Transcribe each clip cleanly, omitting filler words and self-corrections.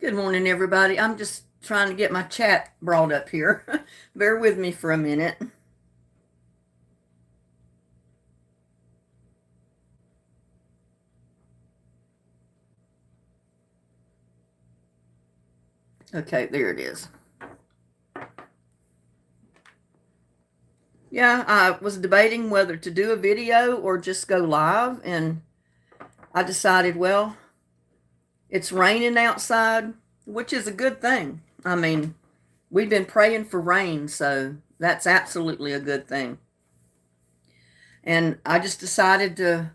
Good morning, everybody. I'm just trying to get my chat brought up here. Bear with me for a minute. Okay, there it is. Yeah, I was debating whether to do a video or just go live, and I decided, well, it's raining outside, which is a good thing. I mean, we've been praying for rain, so that's absolutely a good thing. And I just decided to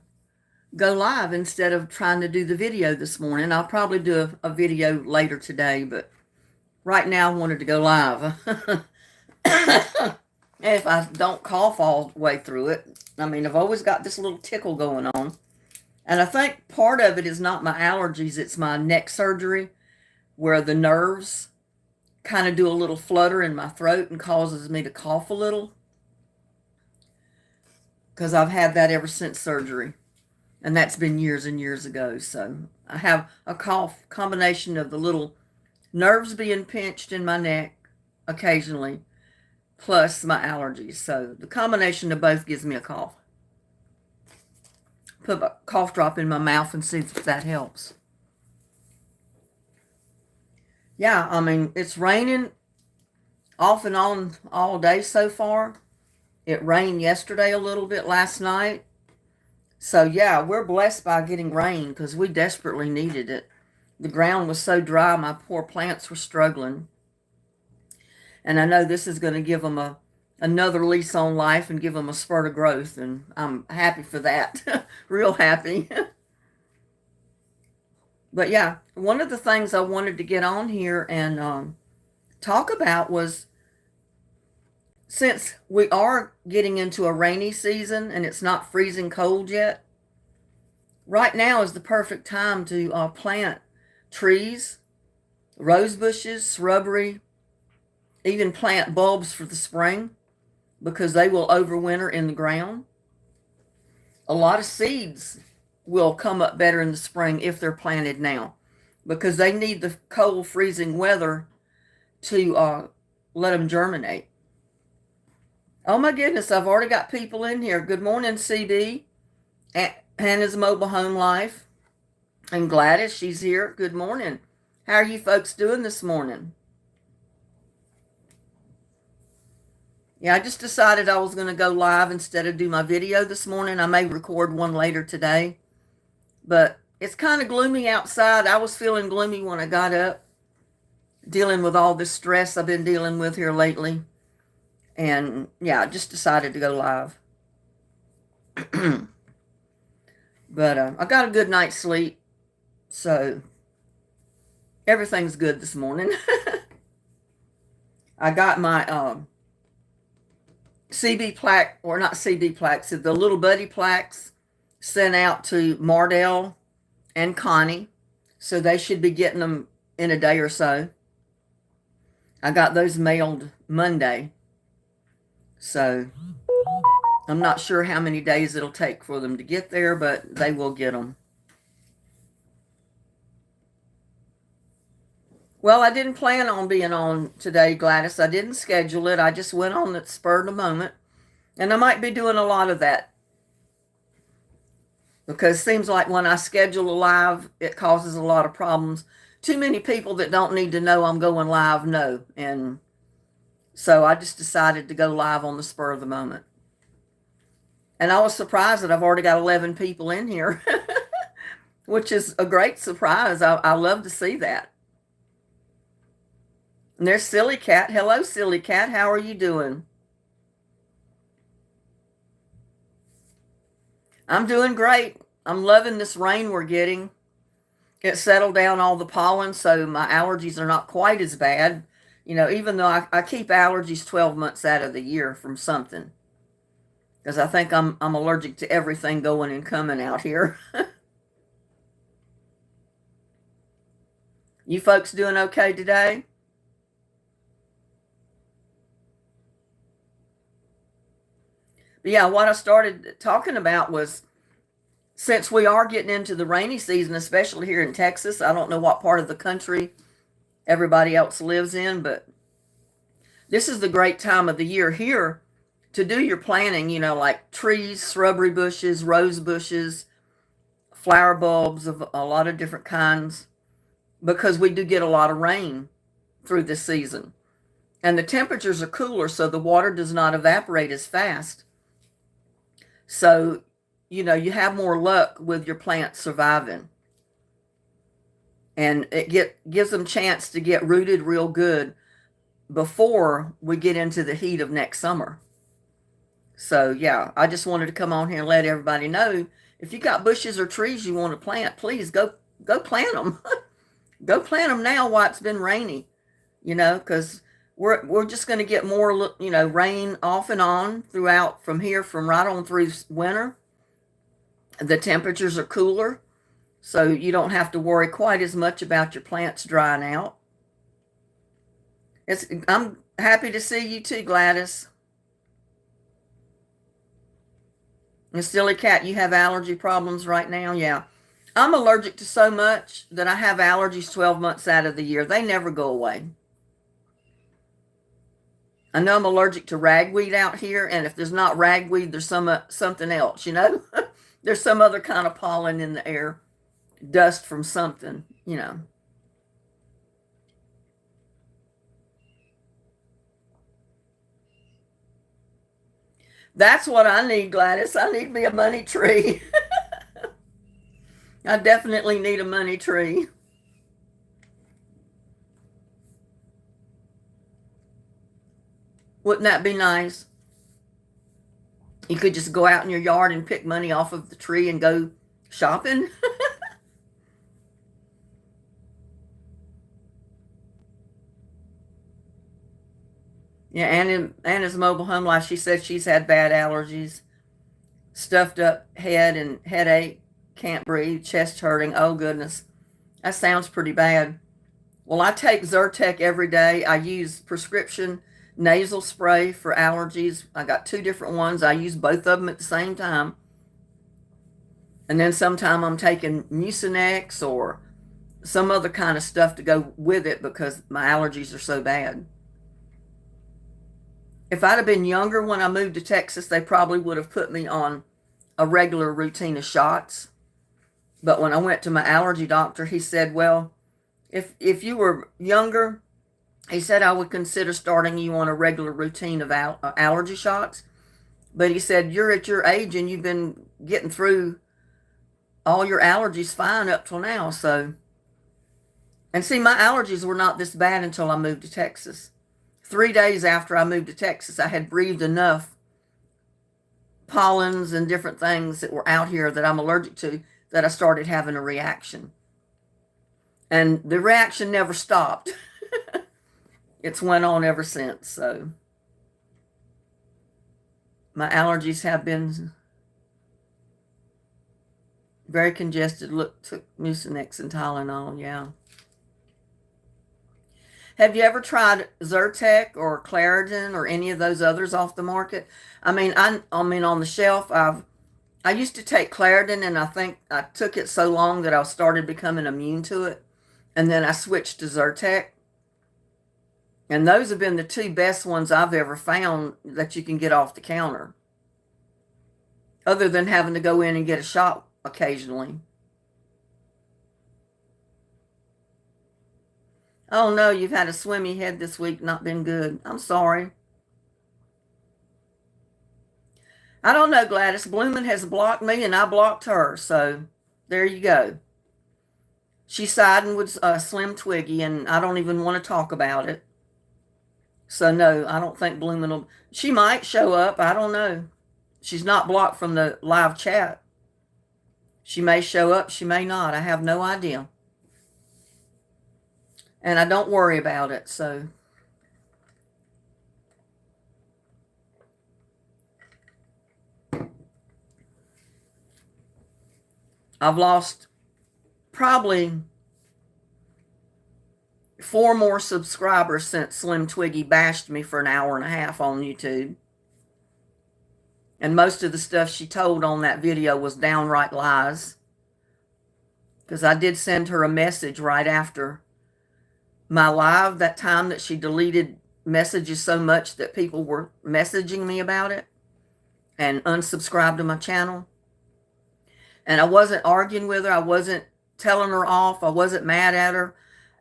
go live instead of trying to do the video this morning. I'll probably do a video later today, but right now I wanted to go live. If I don't cough all the way through it, I mean, I've always got this little tickle going on. And I think part of it is not my allergies, it's my neck surgery where the nerves kind of do a little flutter in my throat and causes me to cough a little. Because I've had that ever since surgery. And that's been years and years ago. So I have a cough combination of the little nerves being pinched in my neck occasionally, plus my allergies. So the combination of both gives me a cough. Put a cough drop in my mouth and see if that helps. Yeah, I mean, it's raining off and on all day so far. It rained yesterday a little bit last night. So yeah, we're blessed by getting rain because we desperately needed it. The ground was so dry, my poor plants were struggling. And I know this is going to give them another lease on life and give them a spurt of growth. And I'm happy for that. Real happy. But yeah, one of the things I wanted to get on here and talk about was, since we are getting into a rainy season and it's not freezing cold yet, right now is the perfect time to plant trees, rose bushes, shrubbery, even plant bulbs for the spring because they will overwinter in the ground. A lot of seeds will come up better in the spring if they're planted now because they need the cold, freezing weather to let them germinate. Oh my goodness, I've already got people in here. Good morning, CB. Hannah's Mobile Home Life. And Gladys, she's here. Good morning. How are you folks doing this morning? Yeah, I just decided I was going to go live instead of do my video this morning. I may record one later today. But it's kind of gloomy outside. I was feeling gloomy when I got up, dealing with all this stress I've been dealing with here lately. And yeah, I just decided to go live. But I got a good night's sleep. So everything's good this morning. I got my CB plaque, or not CB plaques, the Little Buddy plaques sent out to Mardell and Connie. So they should be getting them in a day or so. I got those mailed Monday. So I'm not sure how many days it'll take for them to get there, but they will get them. Well, I didn't plan on being on today, Gladys. I didn't schedule it. I just went on at the spur of the moment. And I might be doing a lot of that. Because it seems like when I schedule a live, it causes a lot of problems. Too many people that don't need to know I'm going live know. And so I just decided to go live on the spur of the moment. And I was surprised that I've already got 11 people in here, which is a great surprise. I love to see that. And there's Silly Cat. Hello, Silly Cat. How are you doing? I'm doing great. I'm loving this rain we're getting. It settled down all the pollen, so my allergies are not quite as bad. You know, even though I keep allergies 12 months out of the year from something. Because I think I'm allergic to everything going and coming out here. You folks doing okay today? But yeah, what I started talking about was, since we are getting into the rainy season, especially here in Texas, I don't know what part of the country everybody else lives in. But this is the great time of the year here to do your planting, you know, like trees, shrubbery bushes, rose bushes, flower bulbs of a lot of different kinds, because we do get a lot of rain through this season. And the temperatures are cooler, so the water does not evaporate as fast. So, you know, you have more luck with your plants surviving. And it gives them a chance to get rooted real good before we get into the heat of next summer. So, yeah, I just wanted to come on here and let everybody know, if you got bushes or trees you want to plant, please go plant them. Go plant them now while it's been rainy, you know, because we're just going to get more, you know, rain off and on throughout from here, from right on through winter. The temperatures are cooler, so you don't have to worry quite as much about your plants drying out. I'm happy to see you too, Gladys. And Silly Cat, you have allergy problems right now? Yeah. I'm allergic to so much that I have allergies 12 months out of the year. They never go away. I know I'm allergic to ragweed out here, and if there's not ragweed, there's something else, you know? There's some other kind of pollen in the air, dust from something, you know. That's what I need, Gladys. I need me a money tree. I definitely need a money tree. Wouldn't that be nice? You could just go out in your yard and pick money off of the tree and go shopping. Yeah, Anna's mobile home life, she said she's had bad allergies, stuffed up head and headache, can't breathe, chest hurting. Oh, goodness. That sounds pretty bad. Well, I take Zyrtec every day. I use prescription nasal spray for allergies. I got 2 different ones. I use both of them at the same time. And then sometime I'm taking Mucinex or some other kind of stuff to go with it because my allergies are so bad. If I'd have been younger when I moved to Texas, they probably would have put me on a regular routine of shots. But when I went to my allergy doctor, he said, well, if you were younger, he said I would consider starting you on a regular routine of allergy shots. But he said, you're at your age and you've been getting through all your allergies fine up till now. So, and see, my allergies were not this bad until I moved to Texas. 3 days after I moved to Texas, I had breathed enough pollens and different things that were out here that I'm allergic to that I started having a reaction. And the reaction never stopped. It's went on ever since. So my allergies have been very congested. Look, took Mucinex and Tylenol, yeah. Have you ever tried Zyrtec or Claritin or any of those others off the market? I mean on the shelf, I used to take Claritin, and I think I took it so long that I started becoming immune to it. And then I switched to Zyrtec. And those have been the 2 best ones I've ever found that you can get off the counter, other than having to go in and get a shot occasionally. Oh no, you've had a swimmy head this week, not been good. I'm sorry. I don't know, Gladys. Bloomin' has blocked me and I blocked her, so there you go. She's siding with Slim Twiggy, and I don't even want to talk about it. So no, I don't think Bloomin' will. She might show up. I don't know. She's not blocked from the live chat. She may show up. She may not. I have no idea. And I don't worry about it. So I've lost probably 4 more subscribers since Slim Twiggy bashed me for an hour and a half on YouTube. And most of the stuff she told on that video was downright lies. Because I did send her a message right after my live that time that she deleted messages so much that people were messaging me about it and unsubscribed to my channel. And I wasn't arguing with her. I wasn't telling her off. I wasn't mad at her.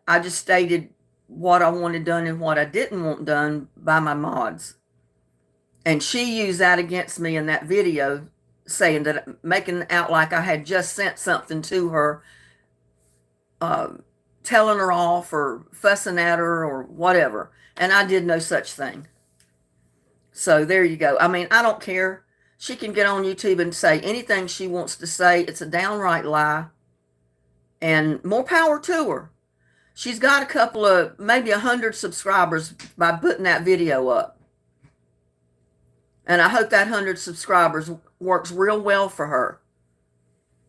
I just stated what I wanted done and what I didn't want done by my mods. And she used that against me in that video, saying that, making out like I had just sent something to her, telling her off or fussing at her or whatever. And I did no such thing. So there you go. I mean, I don't care. She can get on YouTube and say anything she wants to say. It's a downright lie. And more power to her. She's got a couple of, maybe 100 subscribers by putting that video up. And I hope that 100 subscribers works real well for her.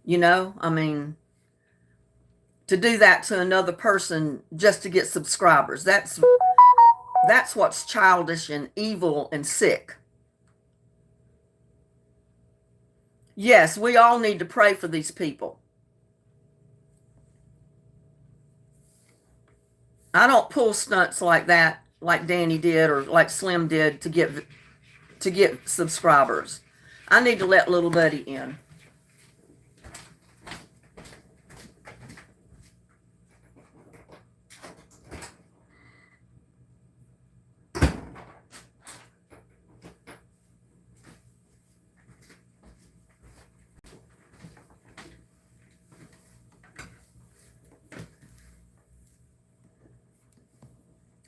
You know, I mean, to do that to another person just to get subscribers, that's what's childish and evil and sick. Yes, we all need to pray for these people. I don't pull stunts like that, like Danny did or like Slim did to get subscribers. I need to let little buddy in.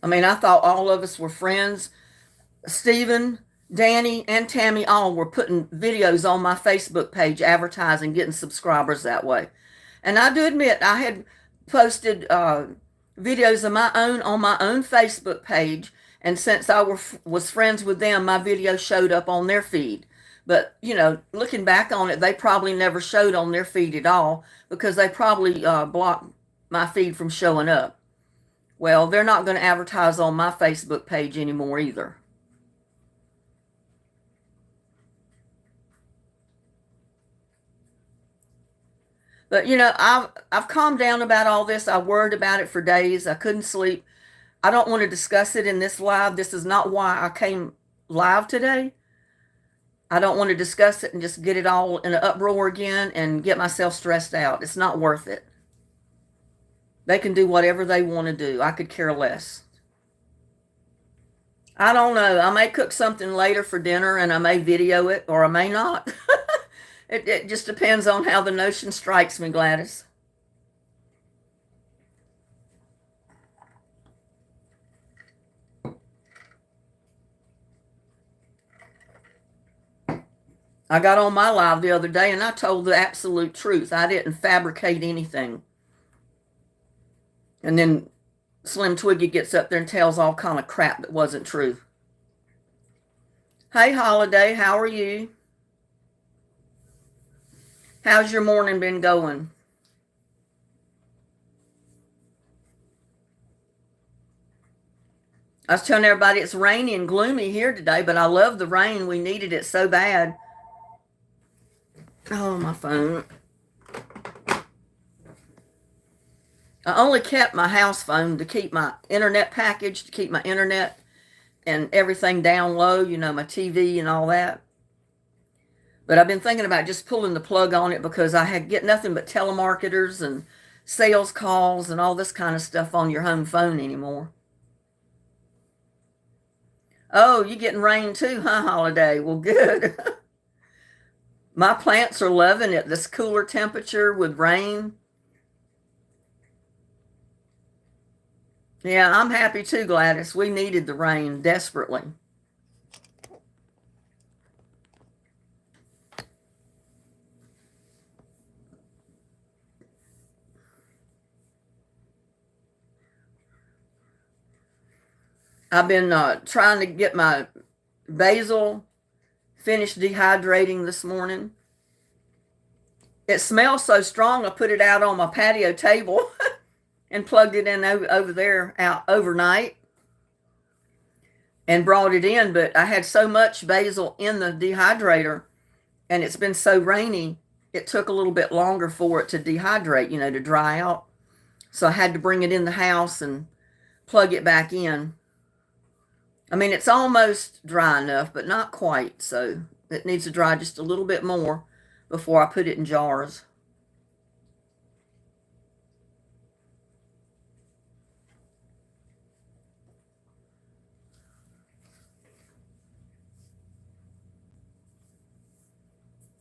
I mean, I thought all of us were friends. Stephen, Danny, and Tammy all were putting videos on my Facebook page advertising, getting subscribers that way. And I do admit I had posted videos of my own on my own Facebook page. And since I was friends with them, my video showed up on their feed. But, you know, looking back on it, they probably never showed on their feed at all because they probably blocked my feed from showing up. Well, they're not going to advertise on my Facebook page anymore either. But, you know, I've calmed down about all this. I worried about it for days. I couldn't sleep. I don't want to discuss it in this live. This is not why I came live today. I don't want to discuss it and just get it all in an uproar again and get myself stressed out. It's not worth it. They can do whatever they want to do. I could care less. I don't know. I may cook something later for dinner and I may video it or I may not. It just depends on how the notion strikes me, Gladys. I got on my live the other day and I told the absolute truth. I didn't fabricate anything. And then Slim Twiggy gets up there and tells all kind of crap that wasn't true. Hey, Holiday, how are you? How's your morning been going? I was telling everybody it's rainy and gloomy here today, but I love the rain. We needed it so bad. Oh, my phone. I only kept my house phone to keep my internet package, to keep my internet and everything down low, you know, my TV and all that. But I've been thinking about just pulling the plug on it because I get nothing but telemarketers and sales calls and all this kind of stuff on your home phone anymore. Oh, you getting rain too, huh, Holiday? Well, good. My plants are loving it, this cooler temperature with rain. Yeah, I'm happy too, Gladys. We needed the rain desperately. I've been trying to get my basil finished dehydrating this morning. It smells so strong, I put it out on my patio table and plugged it in over there out overnight and brought it in. But I had so much basil in the dehydrator and it's been so rainy, it took a little bit longer for it to dehydrate, you know, to dry out. So I had to bring it in the house and plug it back in. I mean, it's almost dry enough, but not quite, so it needs to dry just a little bit more before I put it in jars.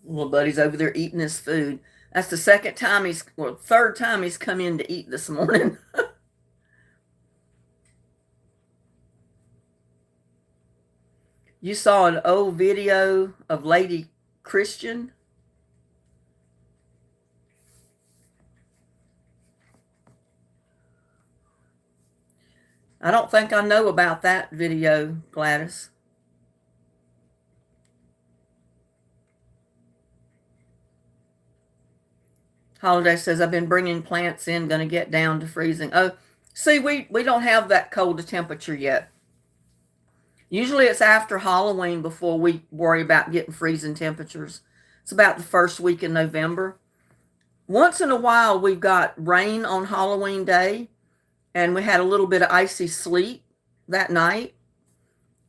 Little buddy's over there eating his food. That's the third time he's come in to eat this morning. You saw an old video of Lady Christian? I don't think I know about that video, Gladys. Holiday says, I've been bringing plants in, going to get down to freezing. Oh, see, we don't have that cold a temperature yet. Usually it's after Halloween before we worry about getting freezing temperatures. It's about the first week in November. Once in a while, we've got rain on Halloween Day, and we had a little bit of icy sleet that night.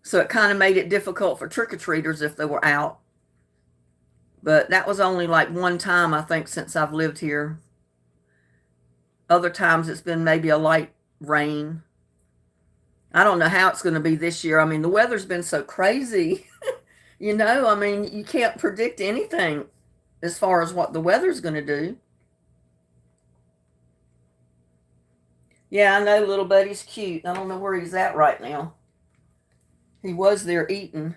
So it kind of made it difficult for trick-or-treaters if they were out. But that was only like one time, I think, since I've lived here. Other times it's been maybe a light rain. I don't know how it's going to be this year. I mean, the weather's been so crazy. You know, I mean, you can't predict anything as far as what the weather's going to do. Yeah, I know little buddy's cute. I don't know where he's at right now. He was there eating.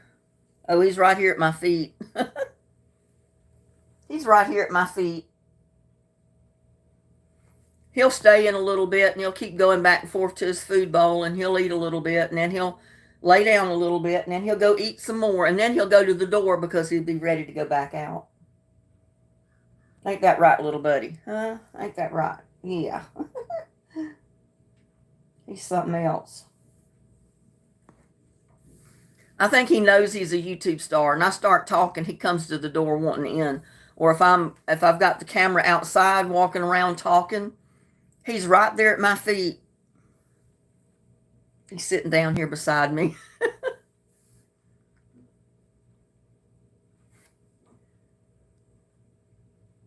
Oh, he's right here at my feet. He's right here at my feet. He'll stay in a little bit, and he'll keep going back and forth to his food bowl, and he'll eat a little bit, and then he'll lay down a little bit, and then he'll go eat some more, and then he'll go to the door because he'll be ready to go back out. Ain't that right, little buddy? Huh? Ain't that right? Yeah. He's something else. I think he knows he's a YouTube star, and I start talking, he comes to the door wanting in. Or if I've got the camera outside walking around talking, he's right there at my feet. He's sitting down here beside me.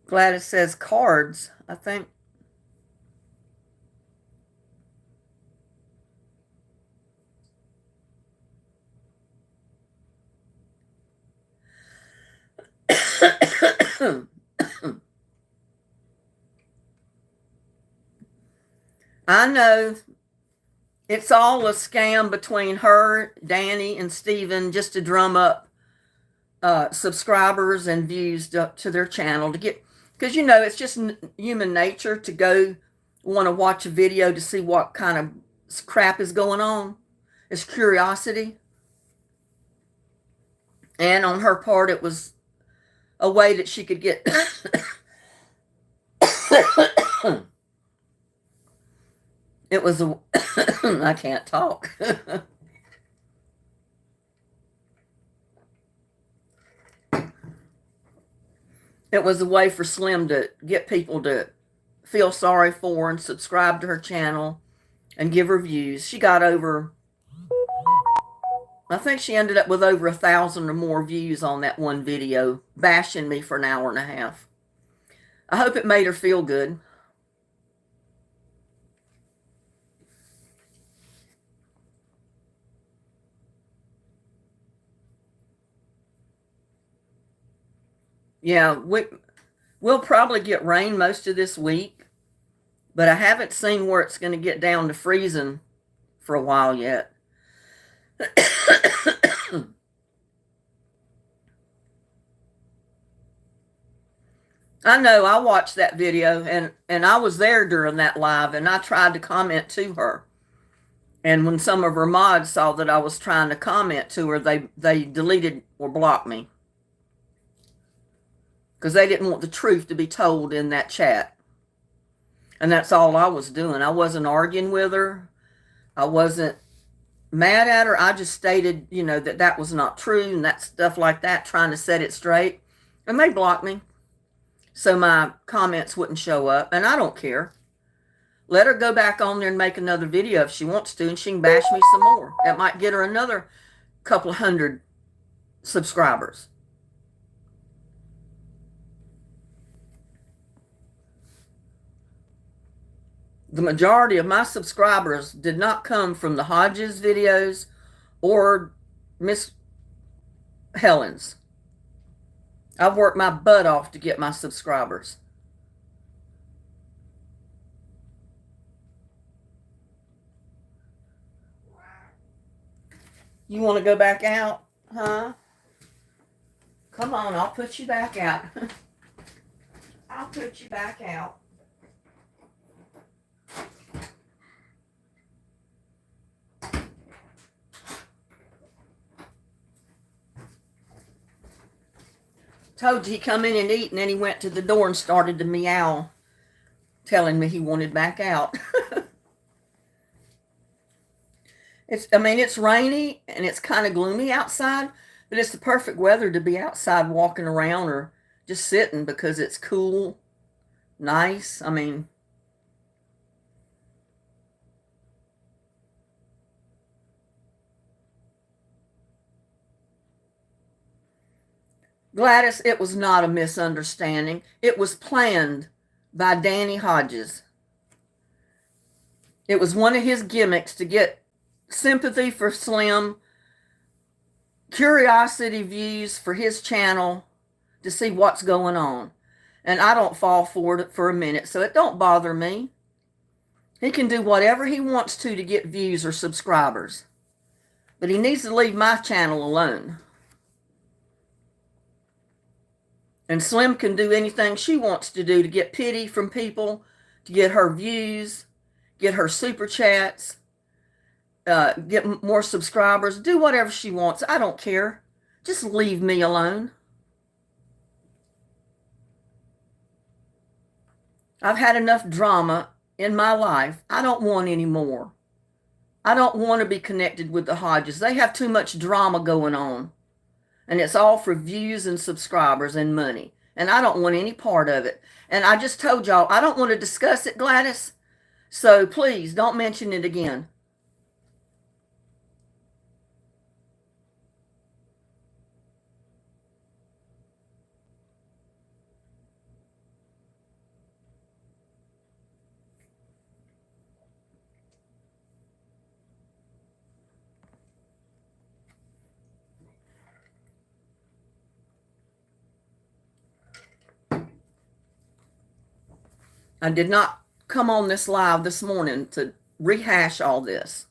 Gladys says cards, I think. I know it's all a scam between her, Danny, and Steven just to drum up subscribers and views to their channel to get, because you know it's just human nature to go want to watch a video to see what kind of crap is going on. It's curiosity. And on her part, it was a way that she could get it was a I can't talk. It was a way for Slim to get people to feel sorry for her and subscribe to her channel and give her views. She got over, I think she ended up with over 1,000 or more views on that one video, bashing me for an hour and a half. I hope it made her feel good. Yeah, we'll probably get rain most of this week, but I haven't seen where it's going to get down to freezing for a while yet. I know, I watched that video, and I was there during that live, and I tried to comment to her. And when some of her mods saw that I was trying to comment to her, they deleted or blocked me. Because they didn't want the truth to be told in that chat. And that's all I was doing. I wasn't arguing with her. I wasn't mad at her. I just stated, you know, that was not true and that stuff like that, trying to set it straight. And they blocked me so my comments wouldn't show up. And I don't care. Let her go back on there and make another video if she wants to, and she can bash me some more. That might get her another couple hundred subscribers. The majority of my subscribers did not come from the Hodges videos or Miss Helen's. I've worked my butt off to get my subscribers. You want to go back out, huh? Come on, I'll put you back out. I'll put you back out. Told you he'd come in and eat, and then he went to the door and started to meow, telling me he wanted back out. It's rainy and it's kind of gloomy outside, but it's the perfect weather to be outside walking around or just sitting because it's cool, nice. Gladys, it was not a misunderstanding. It was planned by Danny Hodges. It was one of his gimmicks to get sympathy for Slim, curiosity views for his channel to see what's going on. And I don't fall for it for a minute, so it don't bother me. He can do whatever he wants to get views or subscribers. But he needs to leave my channel alone. And Slim can do anything she wants to do to get pity from people, to get her views, get her super chats, get more subscribers, do whatever she wants. I don't care. Just leave me alone. I've had enough drama in my life. I don't want any more. I don't want to be connected with the Hodges. They have too much drama going on. And it's all for views and subscribers and money. And I don't want any part of it. And I just told y'all, I don't want to discuss it, Gladys. So please don't mention it again. I did not come on this live this morning to rehash all this.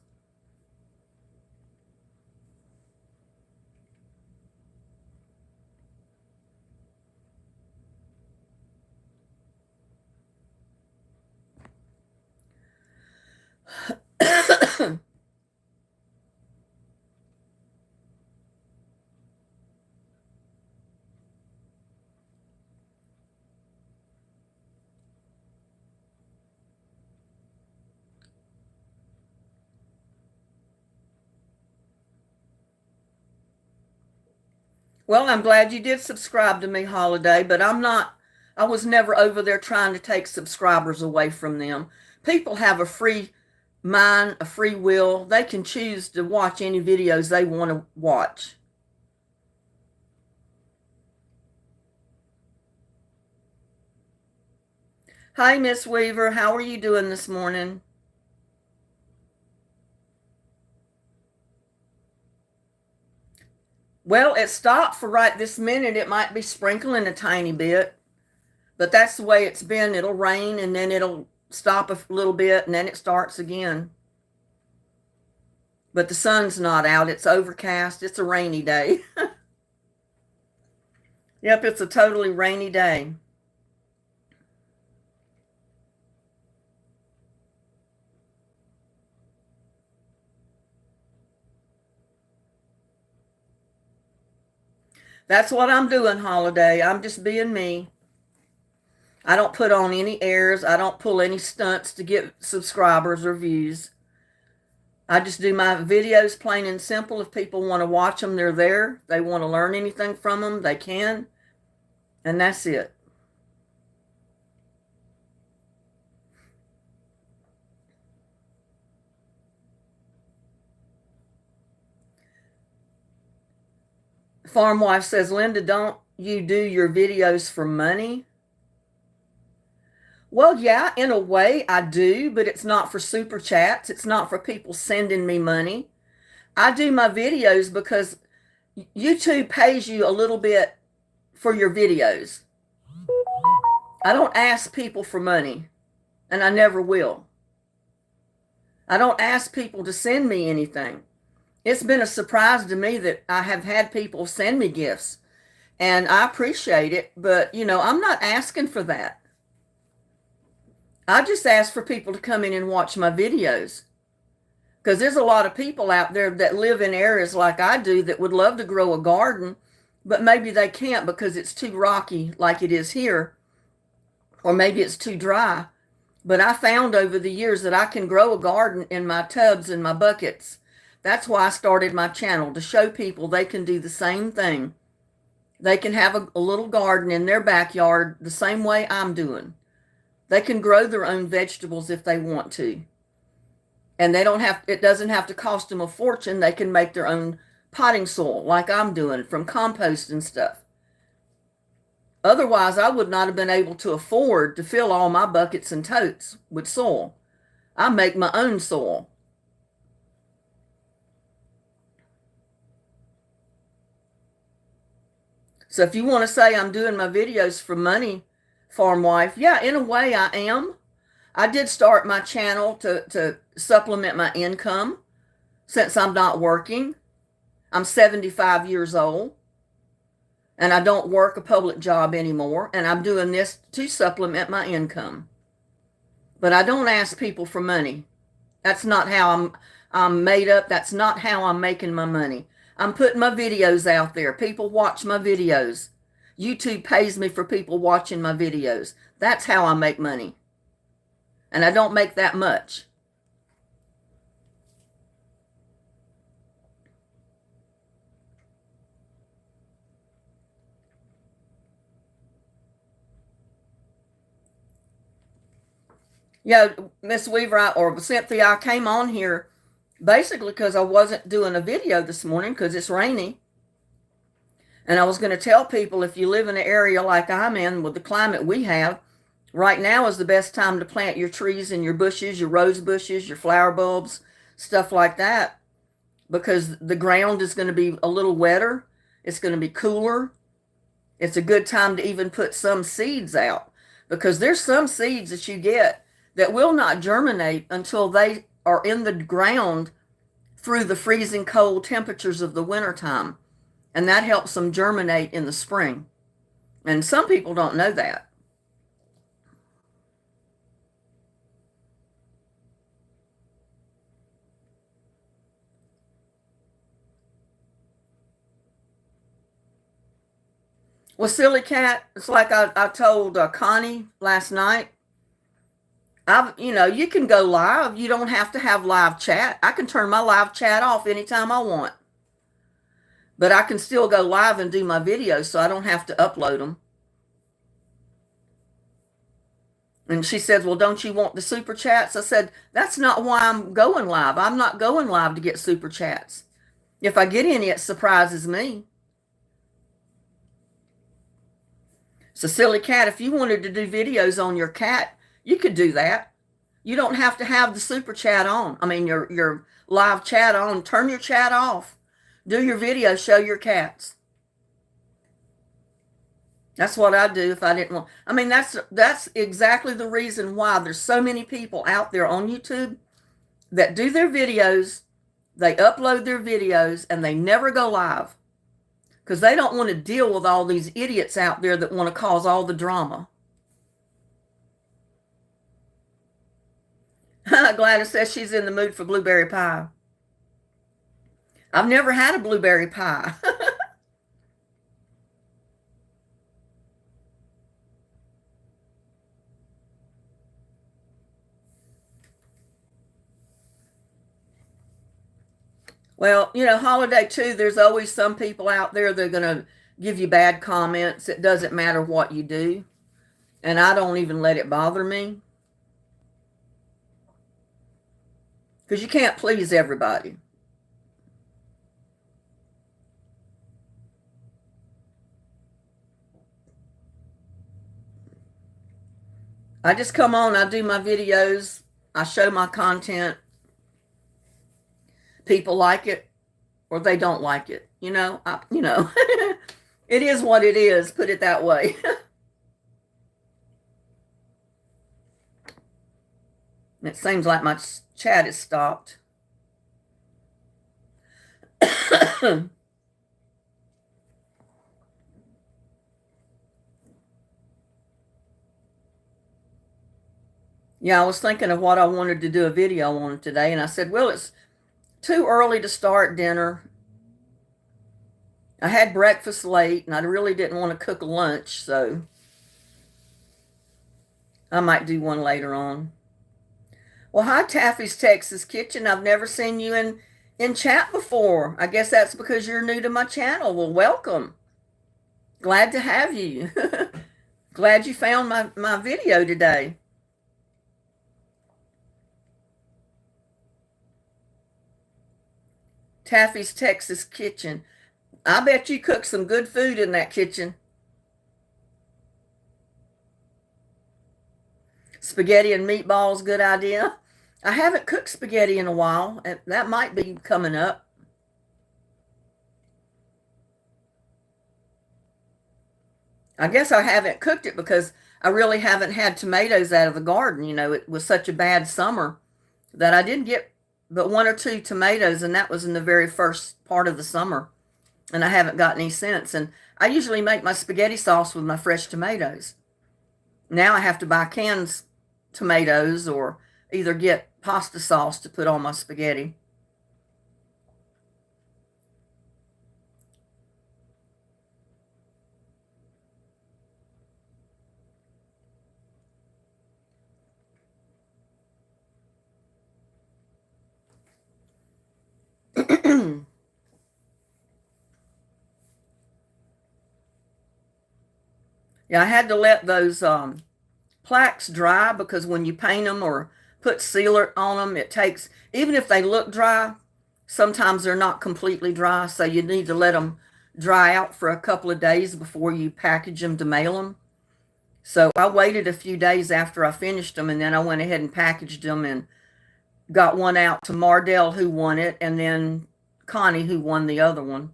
Well, I'm glad you did subscribe to me, Holiday, but I was never over there trying to take subscribers away from them. People have a free mind, a free will. They can choose to watch any videos they want to watch. Hi, Miss Weaver. How are you doing this morning? Well, it stopped for right this minute. It might be sprinkling a tiny bit, but that's the way it's been. It'll rain and then it'll stop a little bit and then it starts again. But the sun's not out. It's overcast. It's a rainy day. Yep, it's a totally rainy day. That's what I'm doing, Holiday. I'm just being me. I don't put on any airs. I don't pull any stunts to get subscribers or views. I just do my videos plain and simple. If people want to watch them, they're there. If they want to learn anything from them, they can. And that's it. Farm Wife says, Linda, don't you do your videos for money? Well, yeah, in a way I do, but it's not for super chats. It's not for people sending me money. I do my videos because YouTube pays you a little bit for your videos. I don't ask people for money, and I never will. I don't ask people to send me anything. It's been a surprise to me that I have had people send me gifts, and I appreciate it, but I'm not asking for that. I just ask for people to come in and watch my videos, because there's a lot of people out there that live in areas like I do that would love to grow a garden, but maybe they can't because it's too rocky like it is here, or maybe it's too dry. But I found over the years that I can grow a garden in my tubs and my buckets. That's why I started my channel, to show people they can do the same thing. They can have a little garden in their backyard the same way I'm doing. They can grow their own vegetables if they want to. And it doesn't have to cost them a fortune. They can make their own potting soil like I'm doing from compost and stuff. Otherwise, I would not have been able to afford to fill all my buckets and totes with soil. I make my own soil. So if you want to say I'm doing my videos for money, Farm Wife, yeah, in a way I am. I did start my channel to supplement my income since I'm not working. I'm 75 years old, and I don't work a public job anymore, and I'm doing this to supplement my income. But I don't ask people for money. That's not how I'm made up. That's not how I'm making my money. I'm putting my videos out there. People watch my videos. YouTube pays me for people watching my videos. That's how I make money. And I don't make that much. Yeah, Miss Weaver or Cynthia, I came on here basically because I wasn't doing a video this morning because it's rainy. And I was going to tell people, if you live in an area like I'm in with the climate we have, right now is the best time to plant your trees and your bushes, your rose bushes, your flower bulbs, stuff like that, because the ground is going to be a little wetter. It's going to be cooler. It's a good time to even put some seeds out, because there's some seeds that you get that will not germinate until they are in the ground through the freezing cold temperatures of the wintertime. And that helps them germinate in the spring. And some people don't know that. Well, Silly Cat, it's like I told Connie last night. You can go live. You don't have to have live chat. I can turn my live chat off anytime I want. But I can still go live and do my videos, so I don't have to upload them. And she said, well, don't you want the super chats? I said, that's not why I'm going live. I'm not going live to get super chats. If I get any, it surprises me. So, Silly Cat, if you wanted to do videos on your cat, you could do that. You don't have to have the super chat on. I mean, your live chat on. Turn your chat off. Do your video, show your cats. That's what I'd do if I didn't want. I mean, that's exactly the reason why there's so many people out there on YouTube that do their videos, they upload their videos, and they never go live, because they don't want to deal with all these idiots out there that want to cause all the drama. Gladys says she's in the mood for blueberry pie. I've never had a blueberry pie. Well, holiday too, there's always some people out there that are going to give you bad comments. It doesn't matter what you do. And I don't even let it bother me, because you can't please everybody. I just come on, I do my videos, I show my content. People like it or they don't like it. It is what it is, put it that way. It seems like my chat is stopped. Yeah, I was thinking of what I wanted to do a video on today, and I said, well, it's too early to start dinner. I had breakfast late, and I really didn't want to cook lunch, so I might do one later on. Well, hi, Taffy's Texas Kitchen. I've never seen you in chat before. I guess that's because you're new to my channel. Well, welcome. Glad to have you. Glad you found my video today. Taffy's Texas Kitchen. I bet you cook some good food in that kitchen. Spaghetti and meatballs, good idea. I haven't cooked spaghetti in a while. That might be coming up. I guess I haven't cooked it because I really haven't had tomatoes out of the garden. It was such a bad summer that I didn't get but one or two tomatoes, and that was in the very first part of the summer. And I haven't got any since. And I usually make my spaghetti sauce with my fresh tomatoes. Now I have to buy canned tomatoes or either get pasta sauce to put on my spaghetti. Yeah, I had to let those plaques dry because when you paint them or put sealer on them, it takes, even if they look dry, sometimes they're not completely dry. So you need to let them dry out for a couple of days before you package them to mail them. So I waited a few days after I finished them, and then I went ahead and packaged them and got one out to Mardell, who won it, and then Connie, who won the other one.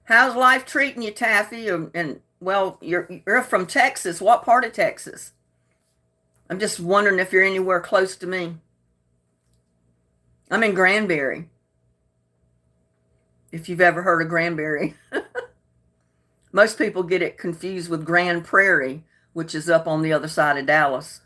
How's life treating you, Taffy? And well, you're from Texas. What part of Texas? I'm just wondering if you're anywhere close to me. I'm in Granbury. If you've ever heard of Granbury. Most people get it confused with Grand Prairie, which is up on the other side of Dallas.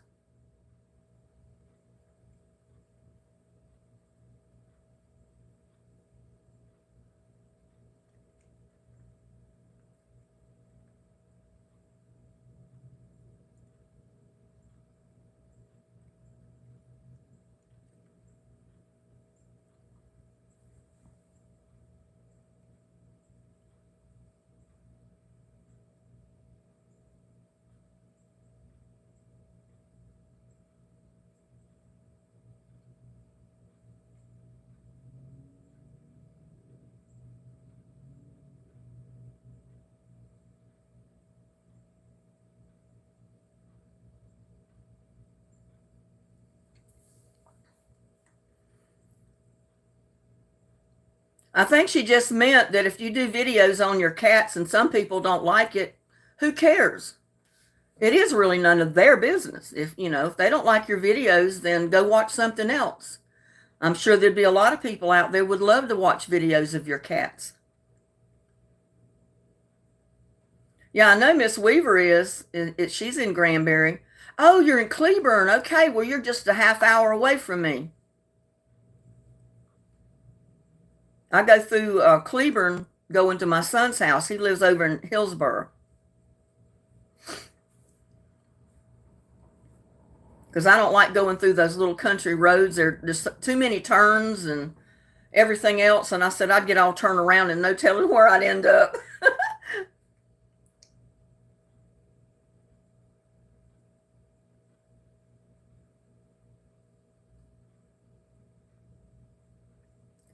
I think she just meant that if you do videos on your cats and some people don't like it, who cares? It is really none of their business. If they don't like your videos, then go watch something else. I'm sure there'd be a lot of people out there would love to watch videos of your cats. Yeah, I know Miss Weaver is. She's in Granbury. Oh, you're in Cleburne. Okay, well, you're just a half hour away from me. I go through Cleburne, going to my son's house. He lives over in Hillsboro. Because I don't like going through those little country roads. There's too many turns and everything else. And I said I'd get all turned around and no telling where I'd end up.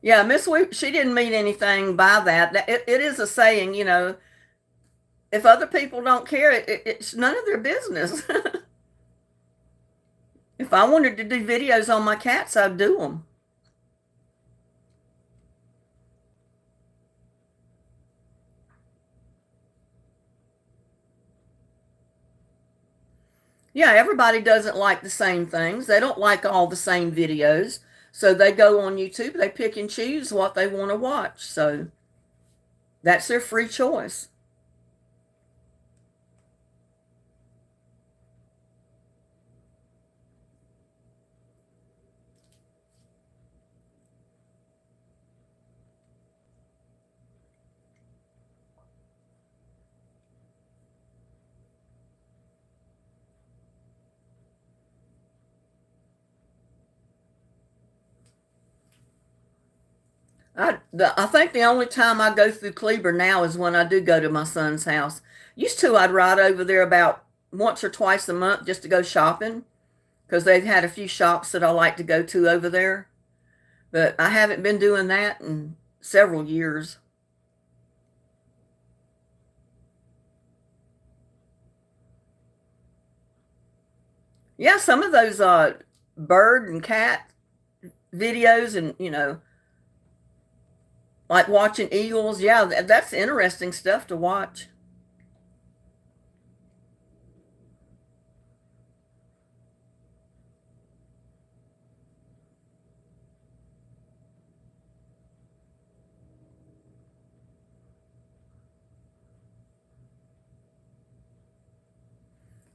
Yeah, Miss Weep, she didn't mean anything by that. It is a saying, you know, if other people don't care, it's none of their business. If I wanted to do videos on my cats, I'd do them. Yeah, everybody doesn't like the same things. They don't like all the same videos. So they go on YouTube, they pick and choose what they want to watch. So that's their free choice. I think the only time I go through Kleber now is when I do go to my son's house. Used to, I'd ride over there about once or twice a month just to go shopping because they've had a few shops that I like to go to over there. But I haven't been doing that in several years. Yeah, some of those bird and cat videos and, you know, like watching eagles. Yeah, that's interesting stuff to watch.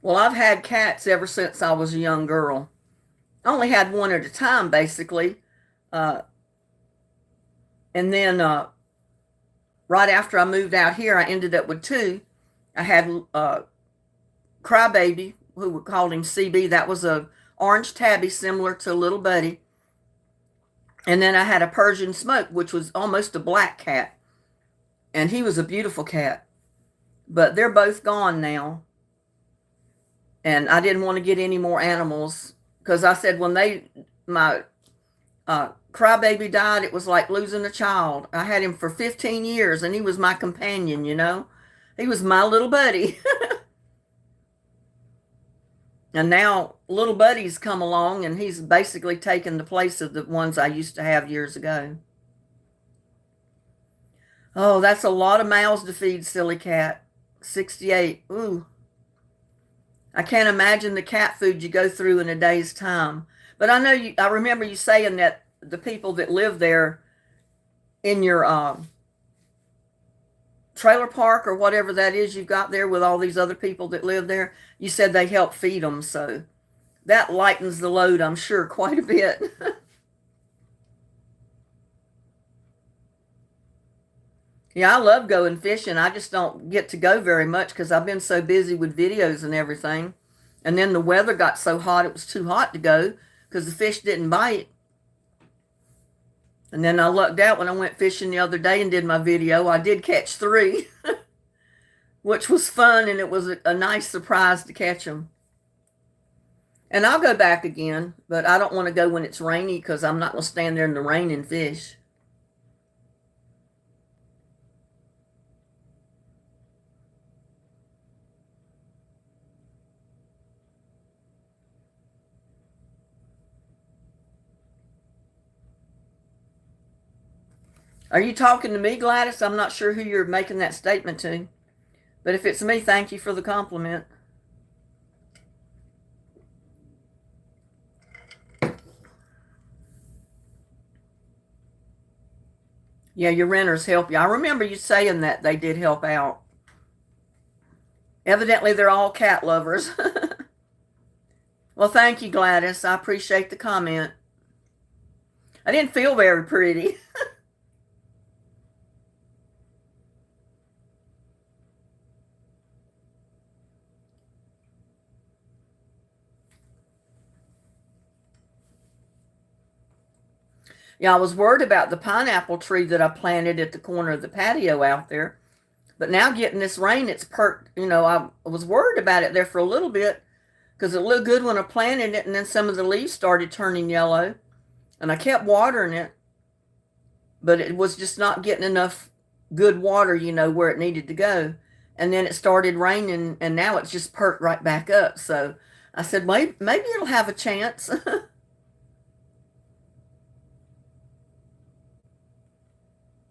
Well, I've had cats ever since I was a young girl. I only had one at a time, basically. Uh, and then right after I moved out here, I ended up with two. I had Crybaby, who we called him CB. That was a orange tabby, similar to Little Buddy. And then I had a Persian Smoke, which was almost a black cat, and he was a beautiful cat. But they're both gone now, and I didn't want to get any more animals because I said when my Crybaby died, it was like losing a child. I had him for 15 years, and he was my companion. You know, he was my little buddy. And now little buddy's come along, and he's basically taken the place of the ones I used to have years ago. Oh, that's a lot of mouths to feed, silly cat. 68. Ooh. I can't imagine the cat food you go through in a day's time. But I remember you saying that the people that live there in your trailer park or whatever that is you've got there with all these other people that live there, you said they help feed them. So that lightens the load, I'm sure, quite a bit. Yeah, I love going fishing. I just don't get to go very much because I've been so busy with videos and everything. And then the weather got so hot, it was too hot to go because the fish didn't bite. And then I lucked out when I went fishing the other day and did my video. I did catch three, which was fun, and it was a nice surprise to catch them. And I'll go back again, but I don't want to go when it's rainy because I'm not going to stand there in the rain and fish. Are you talking to me, Gladys? I'm not sure who you're making that statement to. But if it's me, thank you for the compliment. Yeah, your renters help you. I remember you saying that they did help out. Evidently, they're all cat lovers. Well, thank you, Gladys. I appreciate the comment. I didn't feel very pretty. Yeah, I was worried about the pineapple tree that I planted at the corner of the patio out there. But now getting this rain, it's perked. You know, I was worried about it there for a little bit because it looked good when I planted it, and then some of the leaves started turning yellow, and I kept watering it. but it was just not getting enough good water, where it needed to go. And then it started raining, and now it's just perked right back up. So I said, maybe it'll have a chance.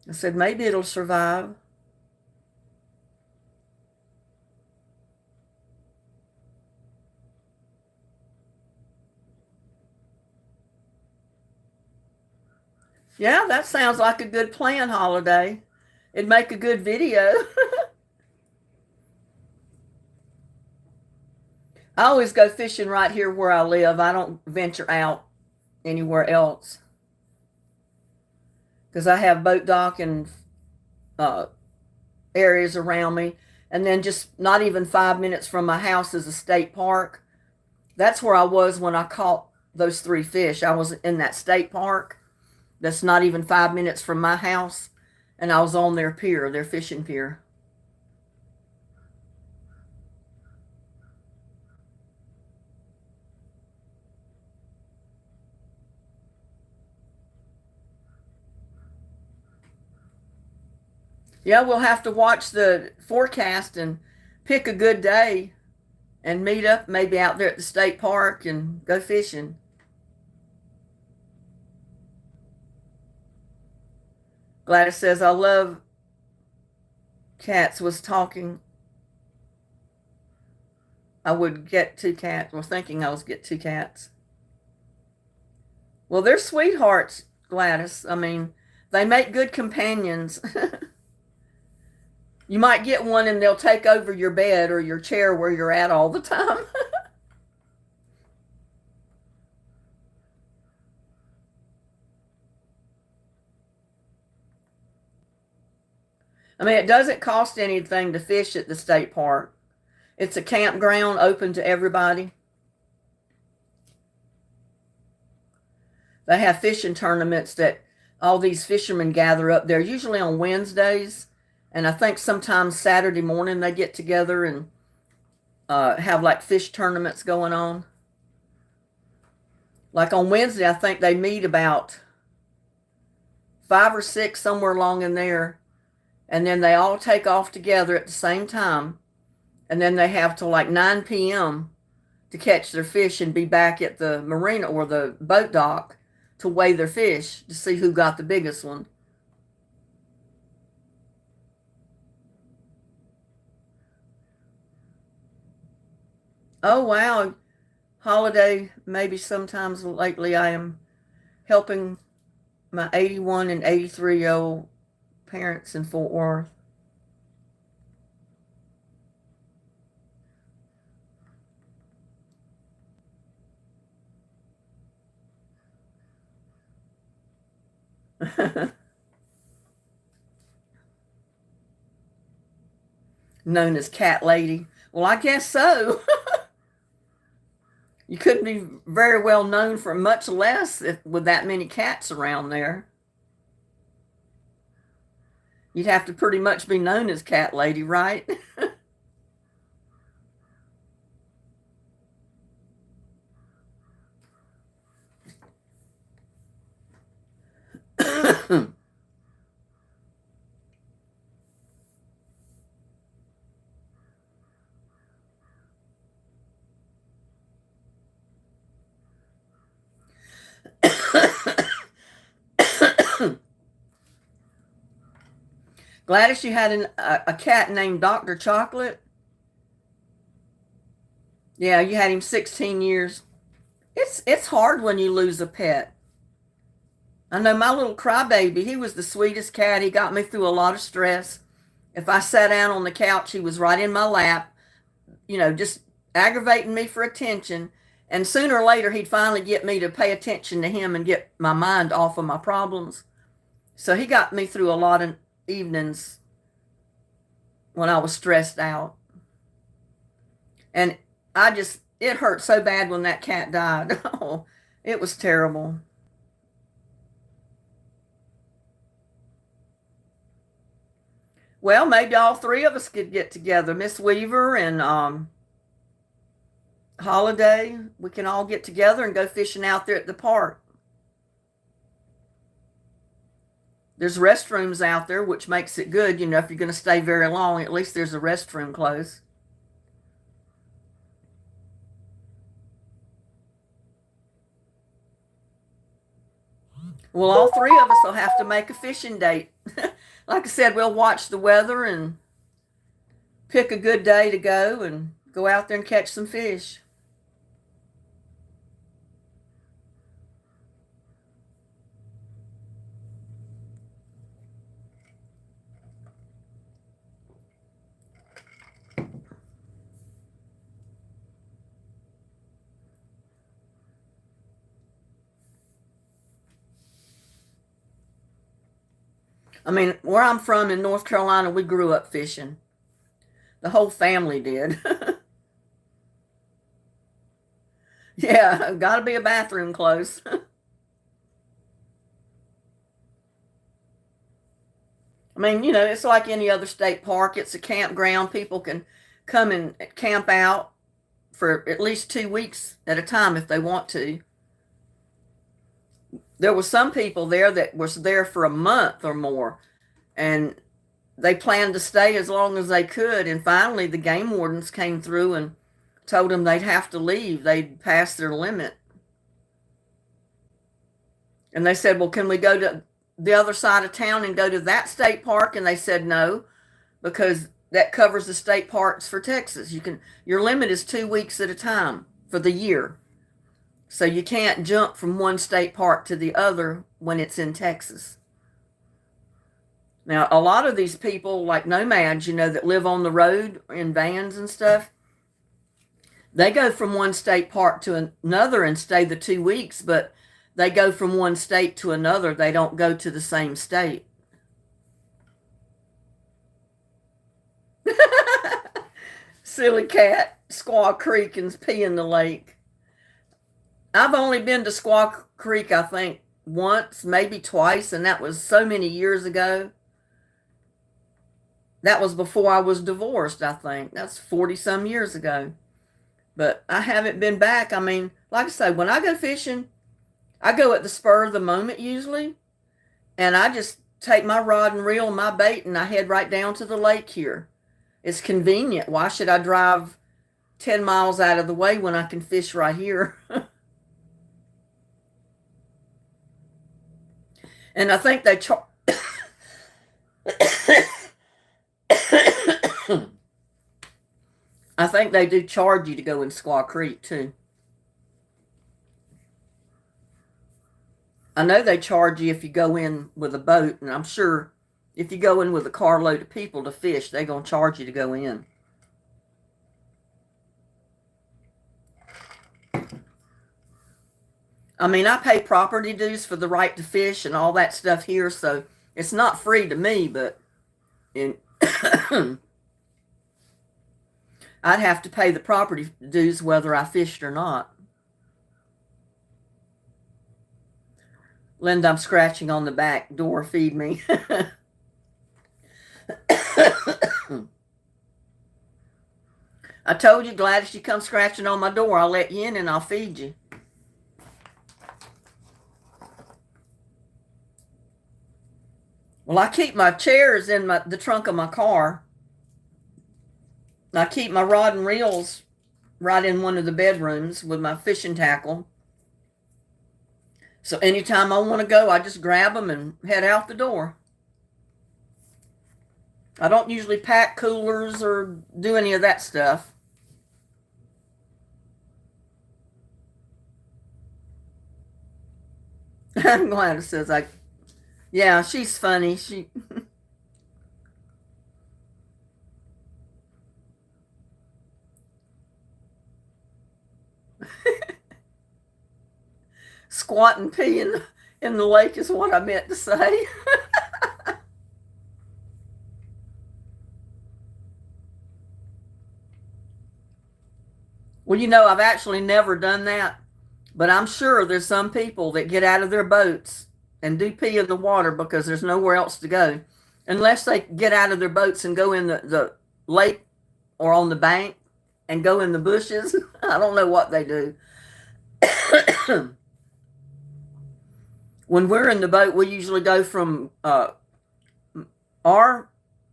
I said, maybe it'll survive. Yeah, that sounds like a good plan, Holiday. It'd make a good video. I always go fishing right here where I live. I don't venture out anywhere else because I have boat dock and uh, areas around me. And then just not even 5 minutes from my house is a state park. That's where I was when I caught those three fish. I was in that state park that's not even 5 minutes from my house. And I was on their pier, their fishing pier. Yeah, we'll have to watch the forecast and pick a good day and meet up maybe out there at the state park and go fishing. Gladys says, I love cats. Was talking. I would get two cats. Was thinking I was get two cats. Well, they're sweethearts, Gladys. I mean, they make good companions. You might get one and they'll take over your bed or your chair where you're at all the time. I mean, it doesn't cost anything to fish at the state park. It's a campground open to everybody. They have fishing tournaments that all these fishermen gather up there, usually on Wednesdays. And I think sometimes Saturday morning they get together and have like fish tournaments going on. Like on Wednesday, I think they meet about 5 or 6, somewhere along in there. And then they all take off together at the same time. And then they have till like 9 p.m. to catch their fish and be back at the marina or the boat dock to weigh their fish to see who got the biggest one. Oh, wow. Holiday, maybe sometimes lately I am helping my 81 and 83-year-old parents in Fort Worth. Known as Cat Lady. Well, I guess so. You couldn't be very well known for much less with that many cats around there. You'd have to pretty much be known as Cat Lady, right? Gladys, you had a cat named Dr. Chocolate. Yeah, you had him 16 years. It's hard when you lose a pet. I know my little crybaby, he was the sweetest cat. He got me through a lot of stress. If I sat down on the couch, he was right in my lap, just aggravating me for attention. And sooner or later, he'd finally get me to pay attention to him and get my mind off of my problems. So he got me through a lot of evenings when I was stressed out. And it hurt so bad when that cat died. Oh, it was terrible. Well, maybe all three of us could get together. Miss Weaver and Holiday. We can all get together and go fishing out there at the park. There's restrooms out there, which makes it good. You know, if you're going to stay very long, at least there's a restroom close. Well, all three of us will have to make a fishing date. Like I said, we'll watch the weather and pick a good day to go and go out there and catch some fish. I mean, where I'm from in North Carolina, we grew up fishing. The whole family did. Yeah, got to be a bathroom close. I mean, you know, it's like any other state park. It's a campground. People can come and camp out for at least 2 weeks at a time if they want to. There were some people there that was there for a month or more, and they planned to stay as long as they could. And finally, the game wardens came through and told them they'd have to leave. They'd passed their limit. And they said, well, can we go to the other side of town and go to that state park? And they said no, because that covers the state parks for Texas. Your limit is 2 weeks at a time for the year. So you can't jump from one state park to the other when it's in Texas. Now, a lot of these people, like nomads, you know, that live on the road in vans and stuff, they go from one state park to another and stay the 2 weeks, but they go from one state to another. They don't go to the same state. Silly cat, Squaw Creek and pee in the lake. I've only been to Squaw Creek, I think, once, maybe twice, and that was so many years ago. That was before I was divorced, I think. That's 40 some years ago. But I haven't been back. I mean, like I say, when I go fishing, I go at the spur of the moment usually, and I just take my rod and reel and my bait and I head right down to the lake here. It's convenient. Why should I drive 10 miles out of the way when I can fish right here? And I think they I think they do charge you to go in Squaw Creek too. I know they charge you if you go in with a boat, and I'm sure if you go in with a carload of people to fish, they're going to charge you to go in. I mean, I pay property dues for the right to fish and all that stuff here, so it's not free to me, but I'd have to pay the property dues whether I fished or not. Linda, I'm scratching on the back door. Feed me. I told you, Gladys, you come scratching on my door, I'll let you in and I'll feed you. Well, I keep my chairs in the trunk of my car. I keep my rod and reels right in one of the bedrooms with my fishing tackle. So anytime I want to go, I just grab them and head out the door. I don't usually pack coolers or do any of that stuff. I'm glad it says yeah, she's funny. She squat and pee in the lake is what I meant to say. Well, you know, I've actually never done that, but I'm sure there's some people that get out of their boats and do pee in the water because there's nowhere else to go. Unless they get out of their boats and go in the lake or on the bank and go in the bushes. I don't know what they do. When we're in the boat, we usually go from our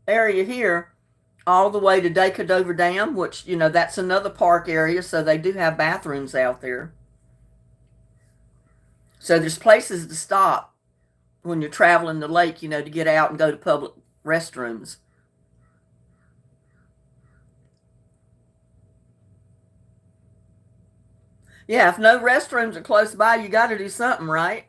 area here all the way to Decadover Dam, which, that's another park area, so they do have bathrooms out there. So there's places to stop when you're traveling the lake, to get out and go to public restrooms. Yeah, if no restrooms are close by, you got to do something, right?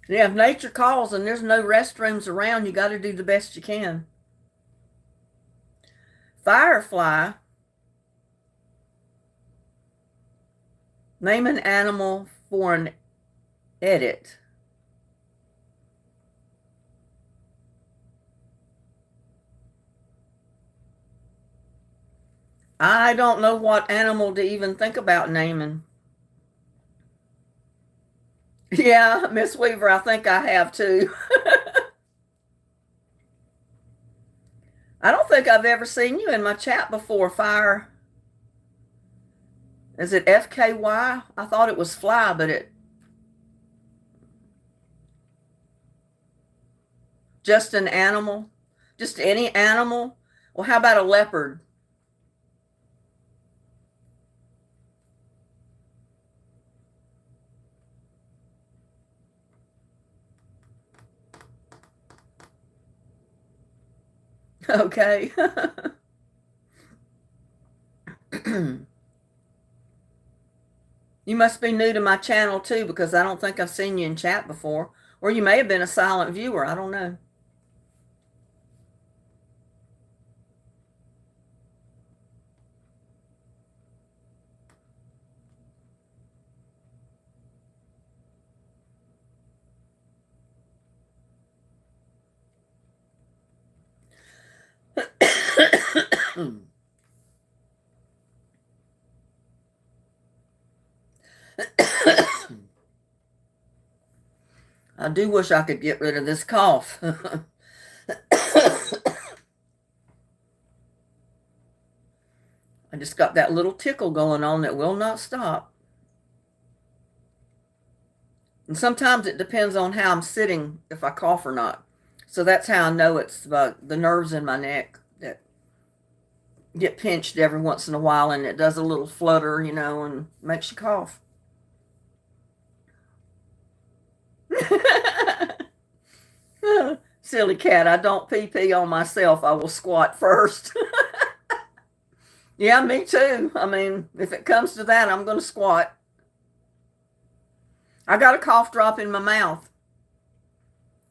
Yeah, if nature calls and there's no restrooms around, you got to do the best you can. Firefly, name an animal for an edit. I don't know what animal to even think about naming. Yeah, Miss Weaver, I think I have too. I don't think I've ever seen you in my chat before, Fire. Is it FKY? I thought it was Fly, but it just an animal? Just any animal? Well, how about a leopard? Okay. You must be new to my channel too, because I don't think I've seen you in chat before. Or you may have been a silent viewer. I don't know. I do wish I could get rid of this cough. I just got that little tickle going on that will not stop. And sometimes it depends on how I'm sitting, if I cough or not. So that's how I know it's the nerves in my neck that get pinched every once in a while, and it does a little flutter, and makes you cough. Silly cat, I don't pee on myself. I will squat first. Yeah, me too. I mean, if it comes to that, I'm going to squat. I got a cough drop in my mouth.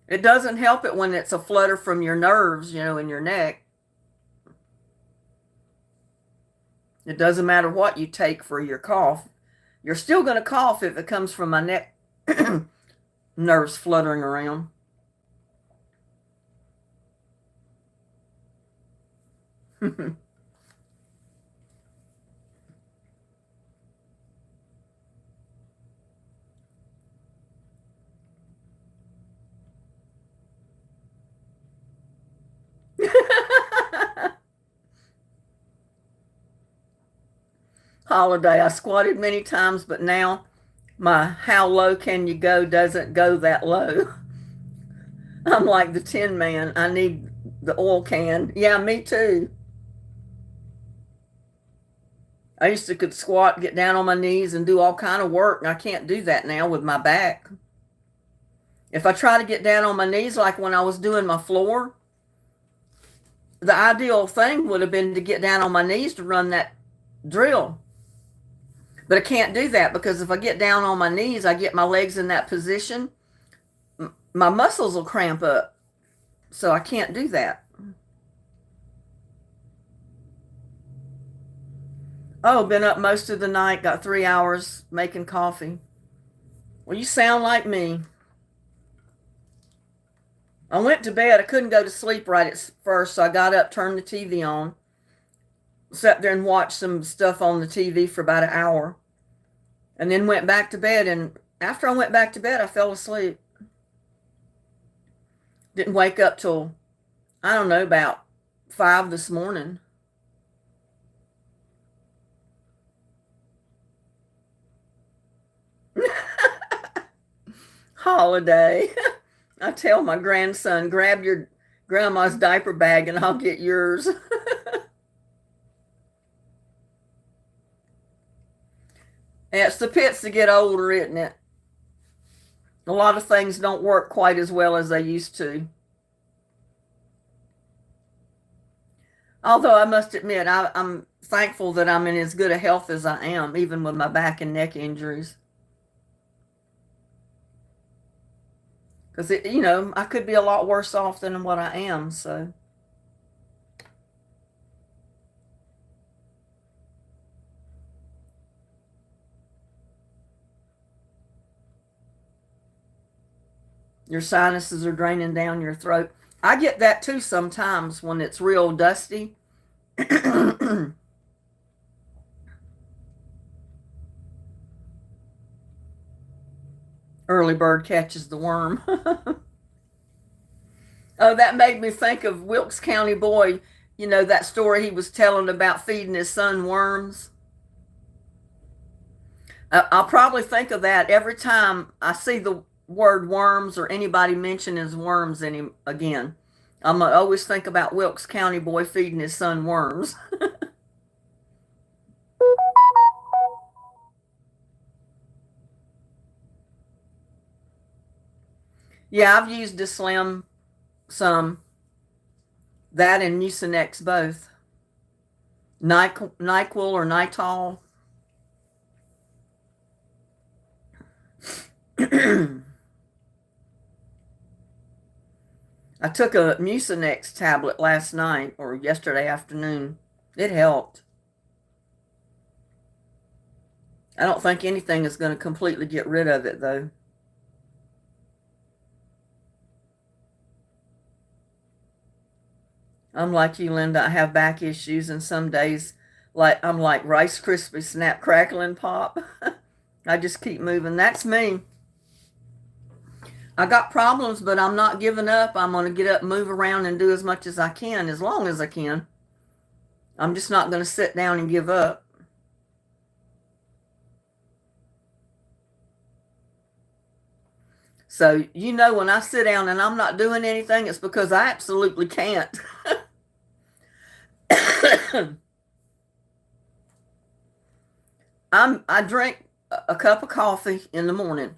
It doesn't help it when it's a flutter from your nerves, in your neck. It doesn't matter what you take for your cough. You're still going to cough if it comes from my neck nerves fluttering around. Holiday, I squatted many times, but now my how low can you go doesn't go that low. I'm like the Tin Man. I need the oil can. Yeah, me too. I used to could squat, get down on my knees, and do all kind of work, and I can't do that now with my back. If I try to get down on my knees like when I was doing my floor, the ideal thing would have been to get down on my knees to run that drill. But I can't do that because if I get down on my knees, I get my legs in that position, my muscles will cramp up. So I can't do that. Oh, been up most of the night, got 3 hours making coffee. Well, you sound like me. I went to bed. I couldn't go to sleep right at first, so I got up, turned the TV on, sat there and watched some stuff on the TV for about an hour, and then went back to bed. And after I went back to bed, I fell asleep. Didn't wake up till, I don't know, about 5 this morning. Holiday. I tell my grandson, grab your grandma's diaper bag and I'll get yours. It's the pits that get older, isn't it? A lot of things don't work quite as well as they used to. Although I must admit, I'm thankful that I'm in as good a health as I am, even with my back and neck injuries. Because, I could be a lot worse off than what I am. So, your sinuses are draining down your throat. I get that too sometimes when it's real dusty. Early bird catches the worm. Oh, that made me think of Wilkes County boy. That story he was telling about feeding his son worms. I'll probably think of that every time I see the word worms or anybody mention his worms in him again. I'm going to always think about Wilkes County boy feeding his son worms. Yeah, I've used Slim some, that and Mucinex both. NyQuil or Nytol. I took a Mucinex tablet last night or yesterday afternoon. It helped. I don't think anything is going to completely get rid of it, though. I'm like you, Linda. I have back issues, and some days, I'm like Rice Krispie snap, crackle, and pop. I just keep moving. That's me. I got problems, but I'm not giving up. I'm going to get up, move around, and do as much as I can, as long as I can. I'm just not going to sit down and give up. So, when I sit down and I'm not doing anything, it's because I absolutely can't. I drink a cup of coffee in the morning.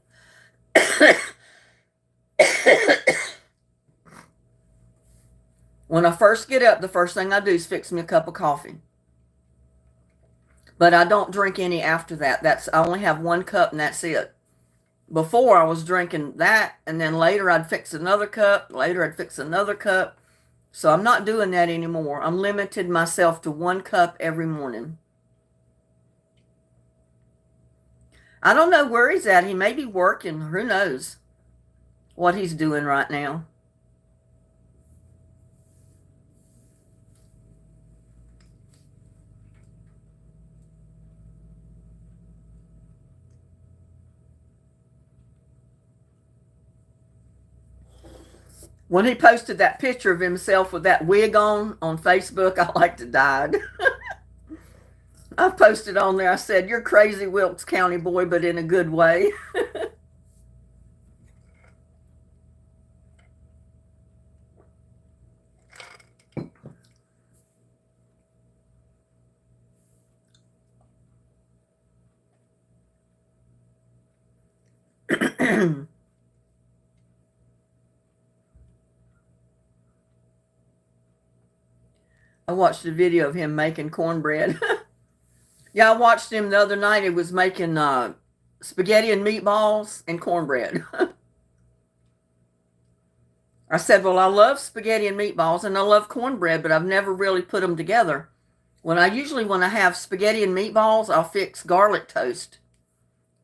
When I first get up, the first thing I do is fix me a cup of coffee. But I don't drink any after that. I only have 1 cup and that's it. Before I was drinking that, and then later I'd fix another cup, later I'd fix another cup. So I'm not doing that anymore. I'm limited myself to 1 cup every morning. I don't know where he's at. He may be working. Who knows what he's doing right now. When he posted that picture of himself with that wig on Facebook, I like to died. I posted on there, I said, "You're crazy, Wilkes County boy, but in a good way." I watched a video of him making cornbread. Yeah, I watched him the other night. He was making spaghetti and meatballs and cornbread. I said, "Well, I love spaghetti and meatballs and I love cornbread, but I've never really put them together. When I have spaghetti and meatballs, I'll fix garlic toast.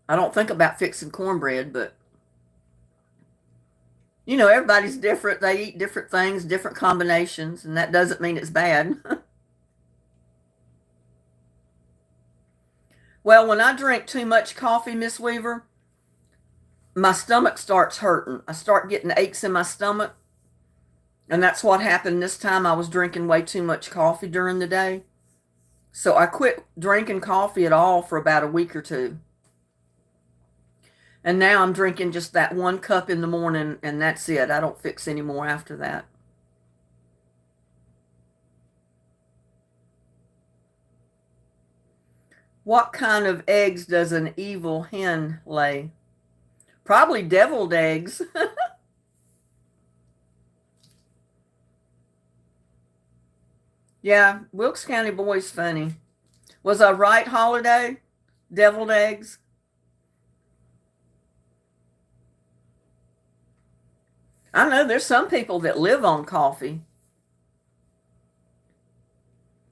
I don't think about fixing cornbread, but everybody's different. They eat different things, different combinations, and that doesn't mean it's bad." Well, when I drink too much coffee, Miss Weaver, my stomach starts hurting. I start getting aches in my stomach. And that's what happened this time. I was drinking way too much coffee during the day. So I quit drinking coffee at all for about a week or two. And now I'm drinking just that 1 cup in the morning, and that's it. I don't fix any more after that. What kind of eggs does an evil hen lay? Probably deviled eggs. Yeah, Wilkes County boy's funny. Was I right, Holiday? Deviled eggs? I know there's some people that live on coffee,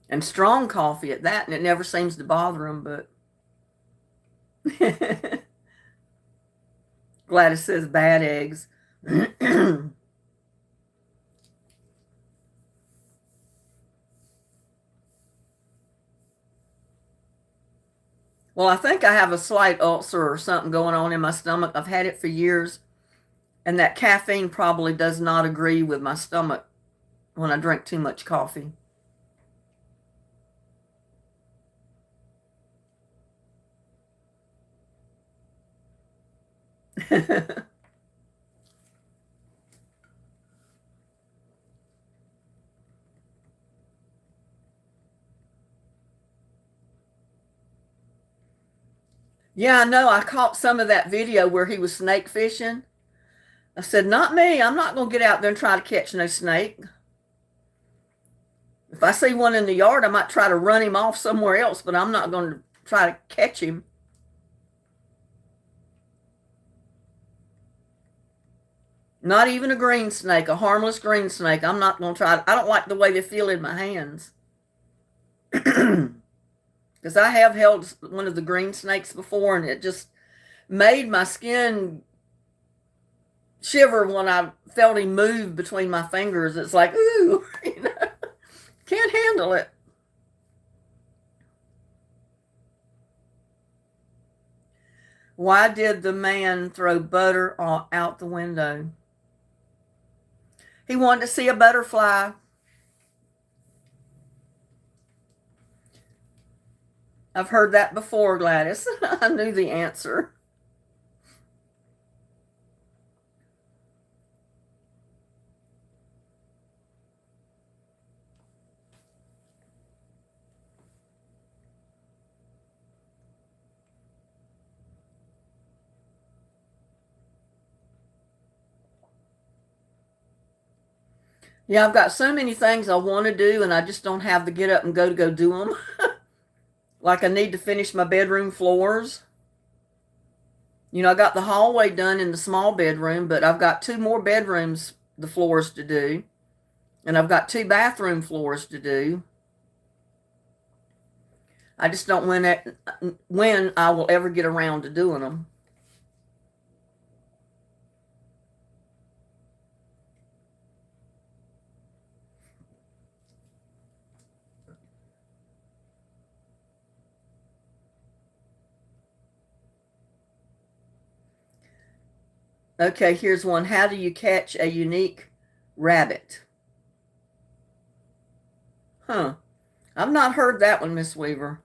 and strong coffee at that, and it never seems to bother them, but Gladys says bad eggs. Well, I think I have a slight ulcer or something going on in my stomach. I've had it for years, and that caffeine probably does not agree with my stomach when I drink too much coffee. Yeah, I know. I caught some of that video where he was snake fishing. I said, not me. I'm not going to get out there and try to catch no snake. If I see one in the yard, I might try to run him off somewhere else, but I'm not going to try to catch him. Not even a green snake, a harmless green snake. I'm not going to try. I don't like the way they feel in my hands. Because I have held one of the green snakes before, and it just made my skin shiver when I felt him move between my fingers. It's like, ooh, can't handle it. Why did the man throw butter out the window? He wanted to see a butterfly. I've heard that before, Gladys. I knew the answer. Yeah, I've got so many things I want to do, and I just don't have the get up and go to go do them. Like I need to finish my bedroom floors. I got the hallway done in the small bedroom, but I've got 2 more bedrooms, the floors to do. And I've got 2 bathroom floors to do. I just don't know when I will ever get around to doing them. Okay, here's one. How do you catch a unique rabbit? Huh. I've not heard that one, Miss Weaver.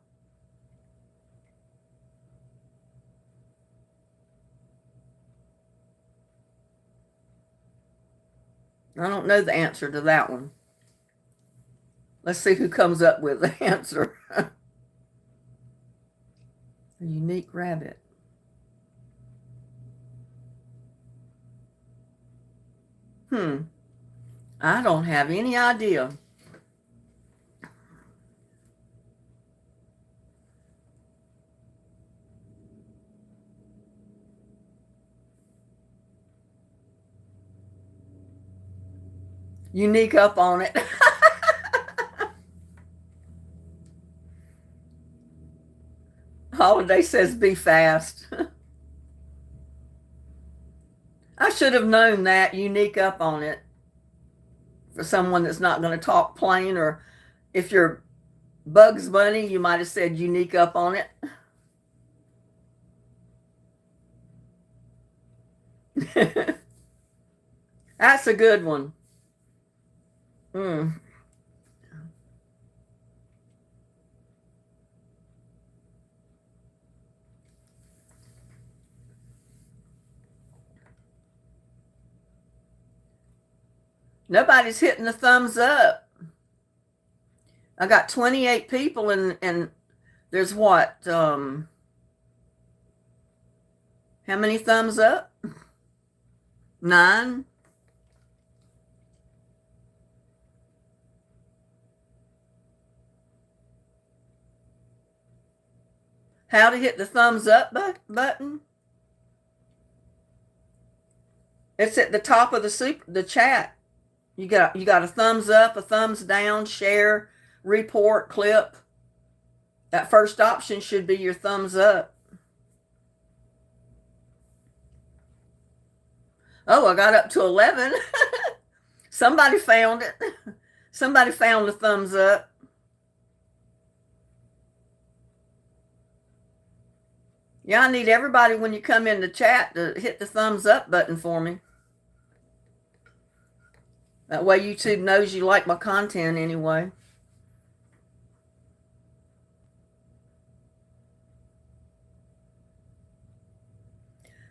I don't know the answer to that one. Let's see who comes up with the answer. A unique rabbit. I don't have any idea. Unique up on it. Holiday says be fast. I should have known that. Unique up on it. For someone that's not going to talk plain, or if you're Bugs Bunny, you might have said unique up on it. That's a good one. Mm. Nobody's hitting the thumbs up. I got 28 people, and there's what? How many thumbs up? 9. How to hit the thumbs up button? It's at the top of the chat. You got a thumbs up, a thumbs down, share, report, clip. That first option should be your thumbs up. Oh, I got up to 11. Somebody found it. Somebody found the thumbs up. Yeah, I need everybody when you come in the chat to hit the thumbs up button for me. That way YouTube knows you like my content anyway.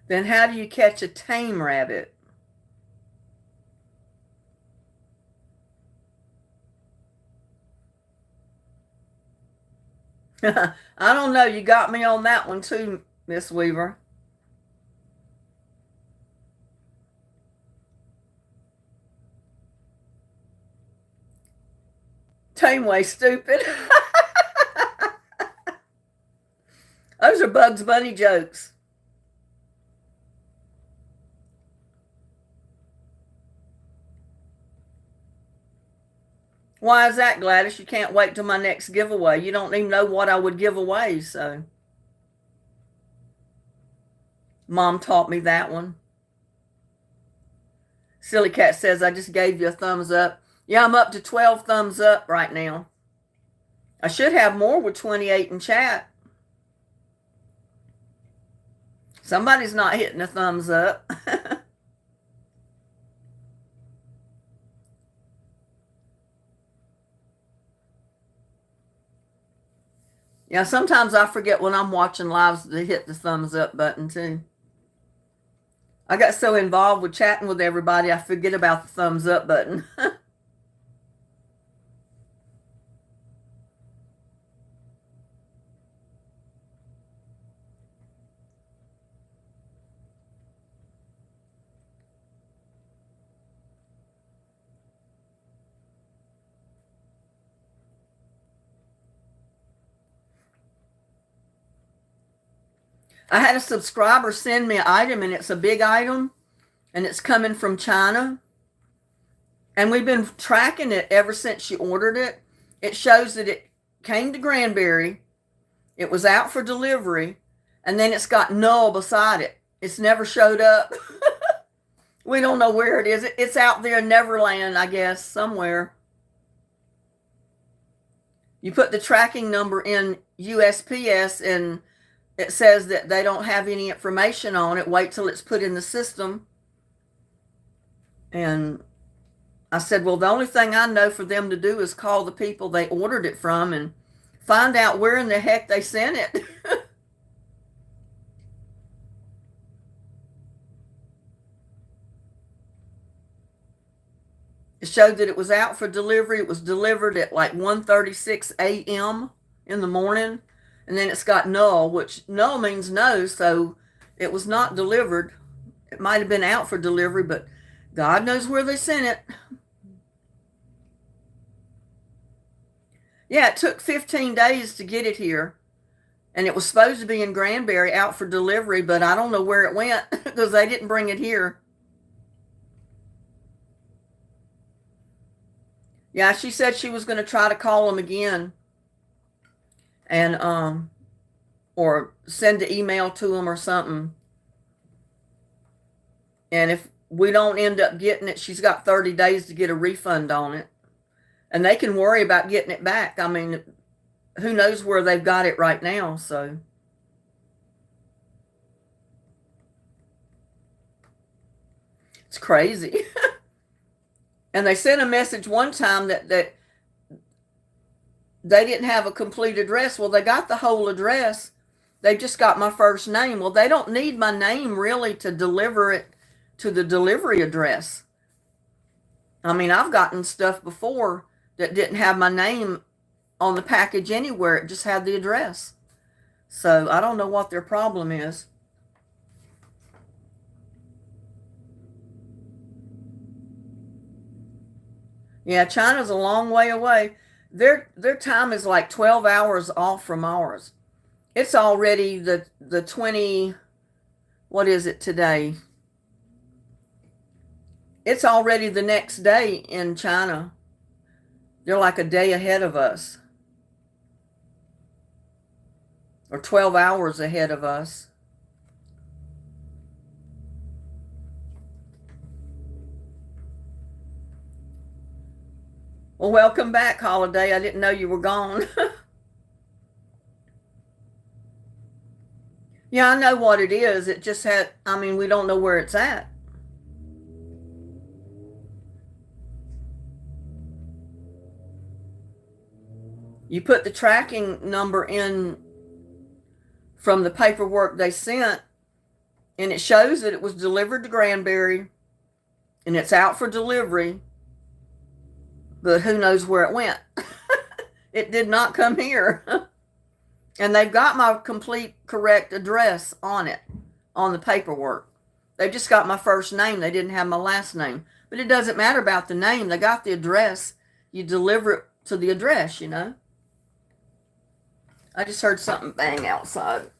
Then how do you catch a tame rabbit? I don't know. You got me on that one too, Miss Weaver. Tameway stupid. Those are Bugs Bunny jokes. Why is that, Gladys? You can't wait till my next giveaway. You don't even know what I would give away, so. Mom taught me that one. Silly Cat says, I just gave you a thumbs up. Yeah, I'm up to 12 thumbs up right now. I should have more with 28 in chat. Somebody's not hitting a thumbs up. Yeah, sometimes I forget when I'm watching lives to hit the thumbs up button too. I got so involved with chatting with everybody, I forget about the thumbs up button. I had a subscriber send me an item, and it's a big item, and it's coming from China. And we've been tracking it ever since she ordered it. It shows that it came to Granbury, it was out for delivery, and then it's got null beside it. It's never showed up. We don't know where it is. It's out there in Neverland, I guess, somewhere. You put the tracking number in USPS, and it says that they don't have any information on it. Wait till it's put in the system. And I said, well, the only thing I know for them to do is call the people they ordered it from and find out where in the heck they sent it. It showed that it was out for delivery. It was delivered at like 1:36 a.m. in the morning. And then it's got null, which null means no, so it was not delivered. It might have been out for delivery, but God knows where they sent it. Yeah, it took 15 days to get it here. And it was supposed to be in Granbury out for delivery, but I don't know where it went because they didn't bring it here. Yeah, she said she was going to try to call them again and or send an email to them or something. And if we don't end up getting it, she's got 30 days to get a refund on it. And they can worry about getting it back. I mean, who knows where they've got it right now, so. It's crazy. And they sent a message one time that they didn't have a complete address. Well, they got the whole address. They just got my first name. Well, they don't need my name really to deliver it to the delivery address. I mean, I've gotten stuff before that didn't have my name on the package anywhere. It just had the address. So I don't know what their problem is. Yeah, China's a long way away. Their time is like 12 hours off from ours. It's already the 20, what is it today? It's already the next day in China. They're like a day ahead of us. Or 12 hours ahead of us. Well, welcome back, Holiday. I didn't know you were gone. Yeah, I know what it is. It just had, I mean, we don't know where it's at. You put the tracking number in from the paperwork they sent, and it shows that it was delivered to Granbury, and it's out for delivery, but who knows where it went. It did not come here. And they've got my complete correct address on it, on the paperwork. They just got my first name. They didn't have my last name. But it doesn't matter about the name. They got the address. You deliver it to the address, you know. I just heard something bang outside.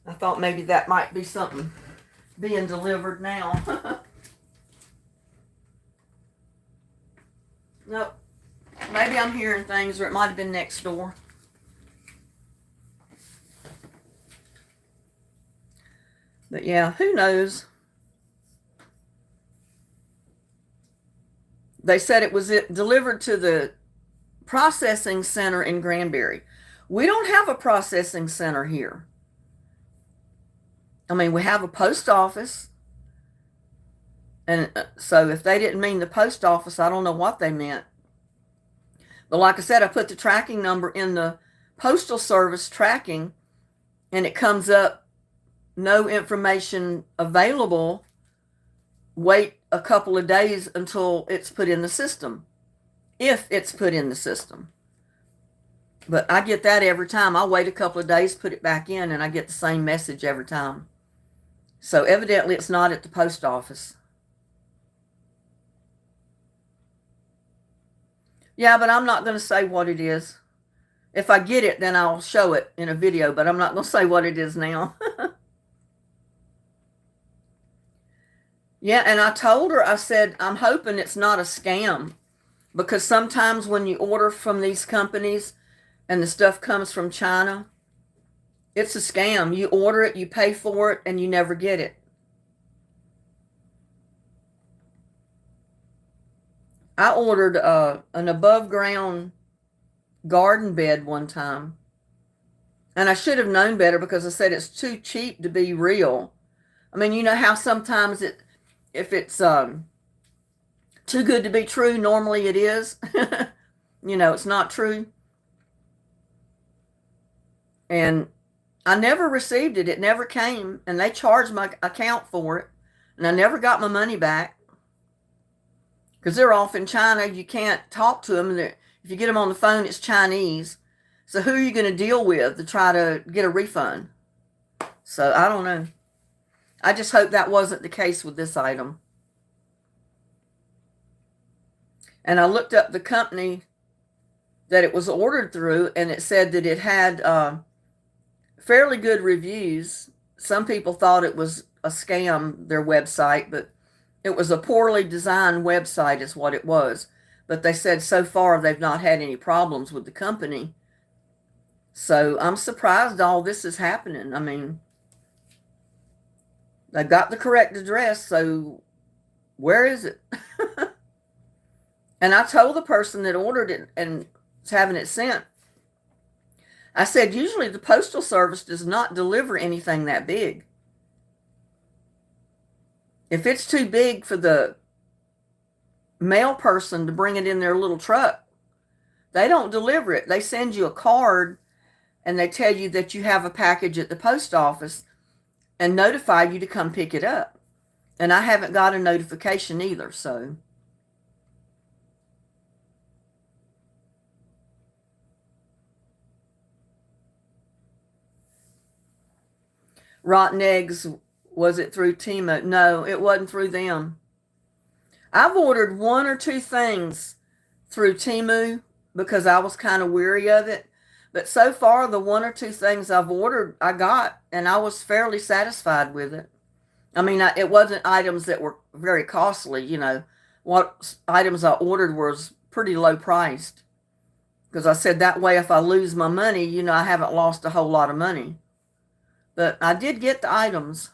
I thought maybe that might be something being delivered now. Nope. Maybe I'm hearing things, or it might have been next door. But yeah, who knows? They said it was delivered to the processing center in Granbury. We don't have a processing center here. I mean, we have a post office. And so if they didn't mean the post office, I don't know what they meant. But like I said, I put the tracking number in the Postal Service tracking, and it comes up, no information available. Wait a couple of days until it's put in the system, if it's put in the system. But I get that every time. I'll wait a couple of days, put it back in, and I get the same message every time. So evidently it's not at the post office. Yeah, but I'm not going to say what it is. If I get it, then I'll show it in a video, but I'm not going to say what it is now. Yeah, and I told her, I said, I'm hoping it's not a scam, because sometimes when you order from these companies and the stuff comes from China, it's a scam. You order it, you pay for it, and you never get it. I ordered an above ground garden bed one time, and I should have known better, because I said it's too cheap to be real. I mean, you know how sometimes if it's too good to be true, normally it is. You know, it's not true. And I never received it. It never came, and they charged my account for it, and I never got my money back. Because they're off in China, you can't talk to them. If you get them on the phone, it's Chinese. So who are you going to deal with to try to get a refund? So I don't know. I just hope that wasn't the case with this item. And I looked up the company that it was ordered through, and it said that it had fairly good reviews. Some people thought it was a scam, their website, but it was a poorly designed website is what it was. But they said so far they've not had any problems with the company. So I'm surprised all this is happening. I mean, they got the correct address, so where is it? And I told the person that ordered it and was having it sent, I said, usually the Postal Service does not deliver anything that big. If it's too big for the mail person to bring it in their little truck, they don't deliver it. They send you a card and they tell you that you have a package at the post office and notify you to come pick it up. And I haven't got a notification either, so. Rotten eggs, was it through Temu? No, it wasn't through them. I've ordered one or two things through Temu because I was kind of weary of it. But so far, the one or two things I've ordered, I got, and I was fairly satisfied with it. I mean, it wasn't items that were very costly, you know. What items I ordered was pretty low priced. Because I said that way, if I lose my money, you know, I haven't lost a whole lot of money. But I did get the items.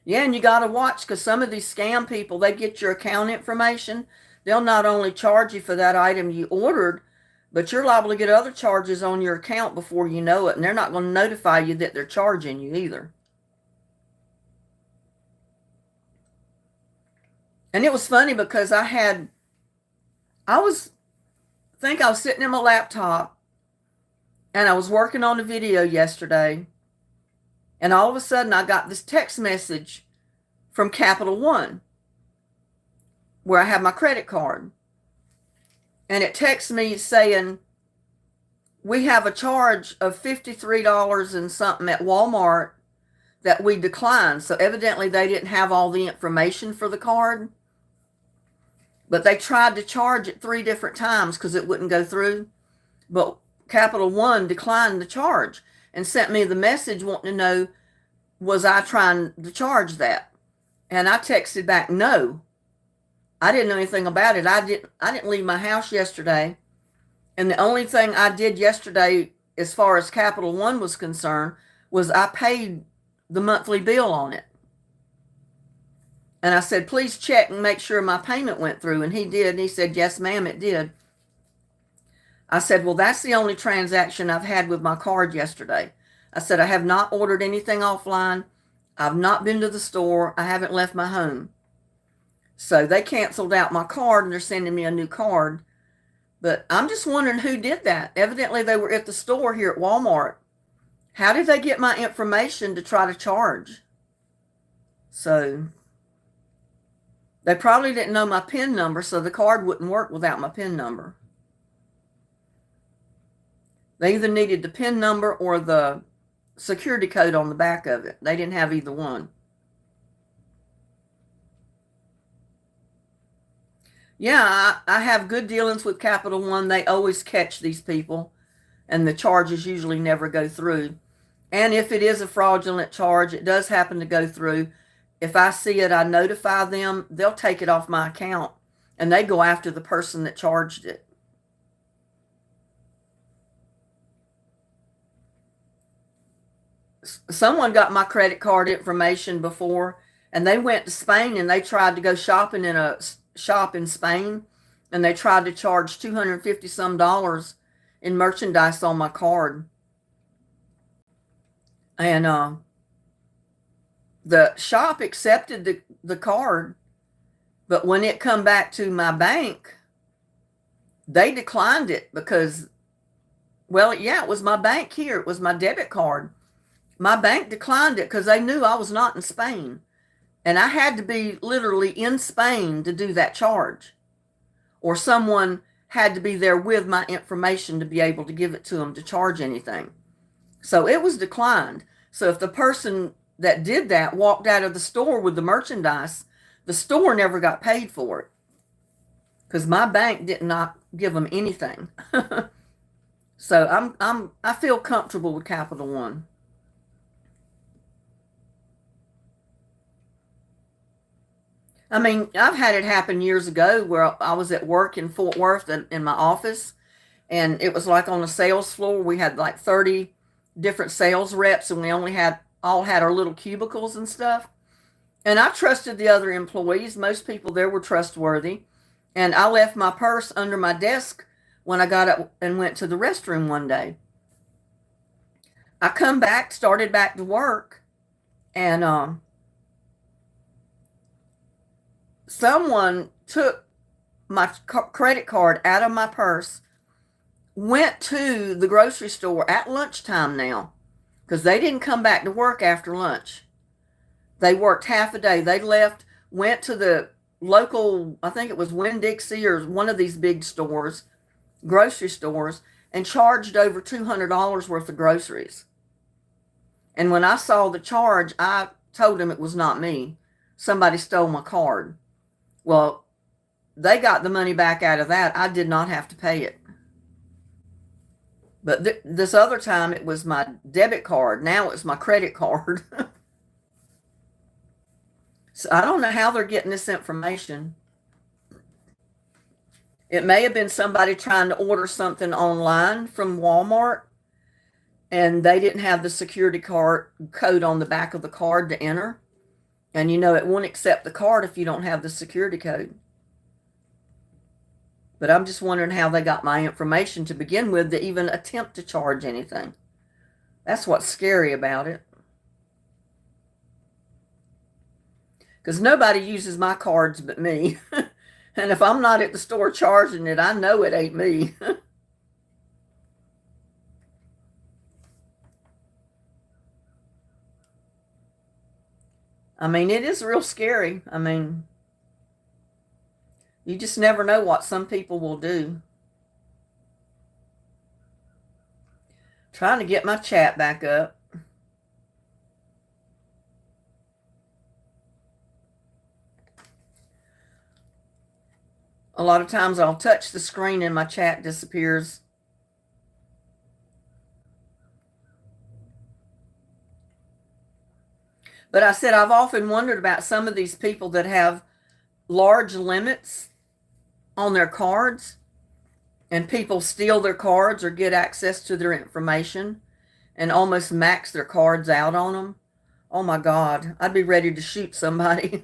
Yeah, and you got to watch because some of these scam people, they get your account information. They'll not only charge you for that item you ordered, but you're liable to get other charges on your account before you know it. And they're not going to notify you that they're charging you either. And it was funny because I was sitting in my laptop and I was working on a video yesterday. And all of a sudden I got this text message from Capital One where I have my credit card. And it texts me saying, we have a charge of $53 and something at Walmart that we declined. So evidently they didn't have all the information for the card. But they tried to charge it 3 different times because it wouldn't go through. But Capital One declined the charge and sent me the message wanting to know, was I trying to charge that? And I texted back, no. I didn't know anything about it. I didn't leave my house yesterday. And the only thing I did yesterday as far as Capital One was concerned was I paid the monthly bill on it. And I said, please check and make sure my payment went through. And he did. And he said, yes, ma'am, it did. I said, well, that's the only transaction I've had with my card yesterday. I said, I have not ordered anything offline. I've not been to the store. I haven't left my home. So they canceled out my card and they're sending me a new card. But I'm just wondering who did that. Evidently, they were at the store here at Walmart. How did they get my information to try to charge? So they probably didn't know my PIN number, so the card wouldn't work without my PIN number. They either needed the PIN number or the security code on the back of it. They didn't have either one. Yeah, I have good dealings with Capital One. They always catch these people, and the charges usually never go through. And if it is a fraudulent charge, it does happen to go through. If I see it, I notify them. They'll take it off my account, and they go after the person that charged it. Someone got my credit card information before, and they went to Spain and they tried to go shopping in a shop in Spain, and they tried to charge $250 some in merchandise on my card. And the shop accepted the card, but when it come back to my bank, they declined it because, well, yeah, it was my bank here. It was my debit card. My bank declined it because they knew I was not in Spain. And I had to be literally in Spain to do that charge. Or someone had to be there with my information to be able to give it to them to charge anything. So it was declined. So if the person that did that walked out of the store with the merchandise, the store never got paid for it. Because my bank did not give them anything. So I feel comfortable with Capital One. I mean, I've had it happen years ago where I was at work in Fort Worth in my office, and it was like on the sales floor. We had like 30 different sales reps, and we only all had our little cubicles and stuff. And I trusted the other employees. Most people there were trustworthy. And I left my purse under my desk when I got up and went to the restroom one day. I come back, started back to work, and someone took my credit card out of my purse, went to the grocery store at lunchtime now, because they didn't come back to work after lunch. They worked half a day. They left, went to the local, I think it was Winn-Dixie or one of these big stores, grocery stores, and charged over $200 worth of groceries. And when I saw the charge, I told them it was not me. Somebody stole my card. Well, they got the money back out of that. I did not have to pay it. But this other time, it was my debit card. Now it's my credit card. So I don't know how they're getting this information. It may have been somebody trying to order something online from Walmart, and they didn't have the security code on the back of the card to enter. And it won't accept the card if you don't have the security code. But I'm just wondering how they got my information to begin with to even attempt to charge anything. That's what's scary about it. Because nobody uses my cards but me. And if I'm not at the store charging it, I know it ain't me. I mean, it is real scary. I mean, you just never know what some people will do. Trying to get my chat back up. A lot of times I'll touch the screen and my chat disappears. But I said I've often wondered about some of these people that have large limits on their cards, and people steal their cards or get access to their information and almost max their cards out on them. Oh my God, I'd be ready to shoot somebody.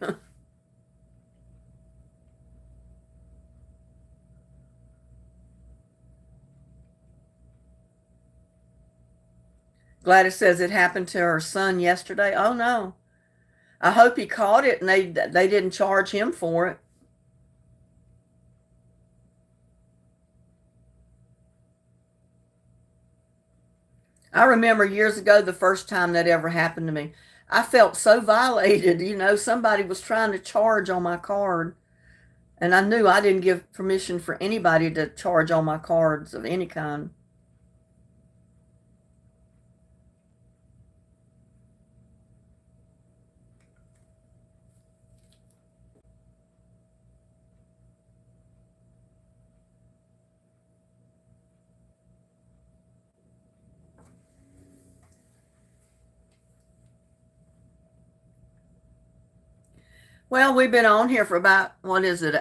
Gladys says it happened to her son yesterday. Oh no. I hope he caught it and they didn't charge him for it. I remember years ago, the first time that ever happened to me, I felt so violated. Somebody was trying to charge on my card, and I knew I didn't give permission for anybody to charge on my cards of any kind. Well, we've been on here for about, what is it,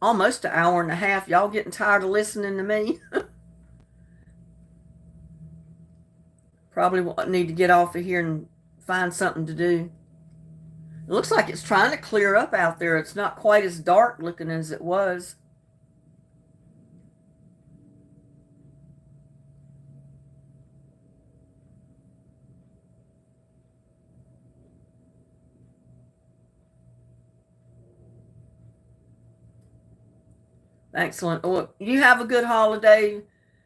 almost an hour and a half. Y'all getting tired of listening to me? Probably need to get off of here and find something to do. It looks like it's trying to clear up out there. It's not quite as dark looking as it was. Excellent. Well, you have a good holiday.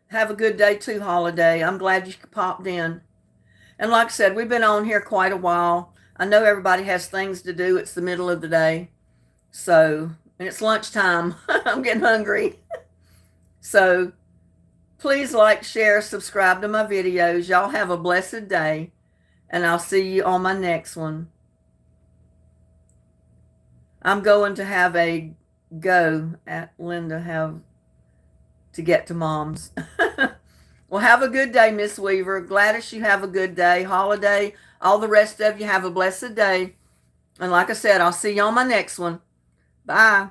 Have a good day too, Holiday. I'm glad you popped in. And like I said, we've been on here quite a while. I know everybody has things to do. It's the middle of the day. And it's lunchtime. I'm getting hungry. So please like, share, subscribe to my videos. Y'all have a blessed day. And I'll see you on my next one. I'm going to have a go at Linda have to get to Mom's. Well, have a good day, Miss Weaver. Gladys, you have a good day. Holiday, all the rest of you have a blessed day. And like I said, I'll see you on my next one. Bye.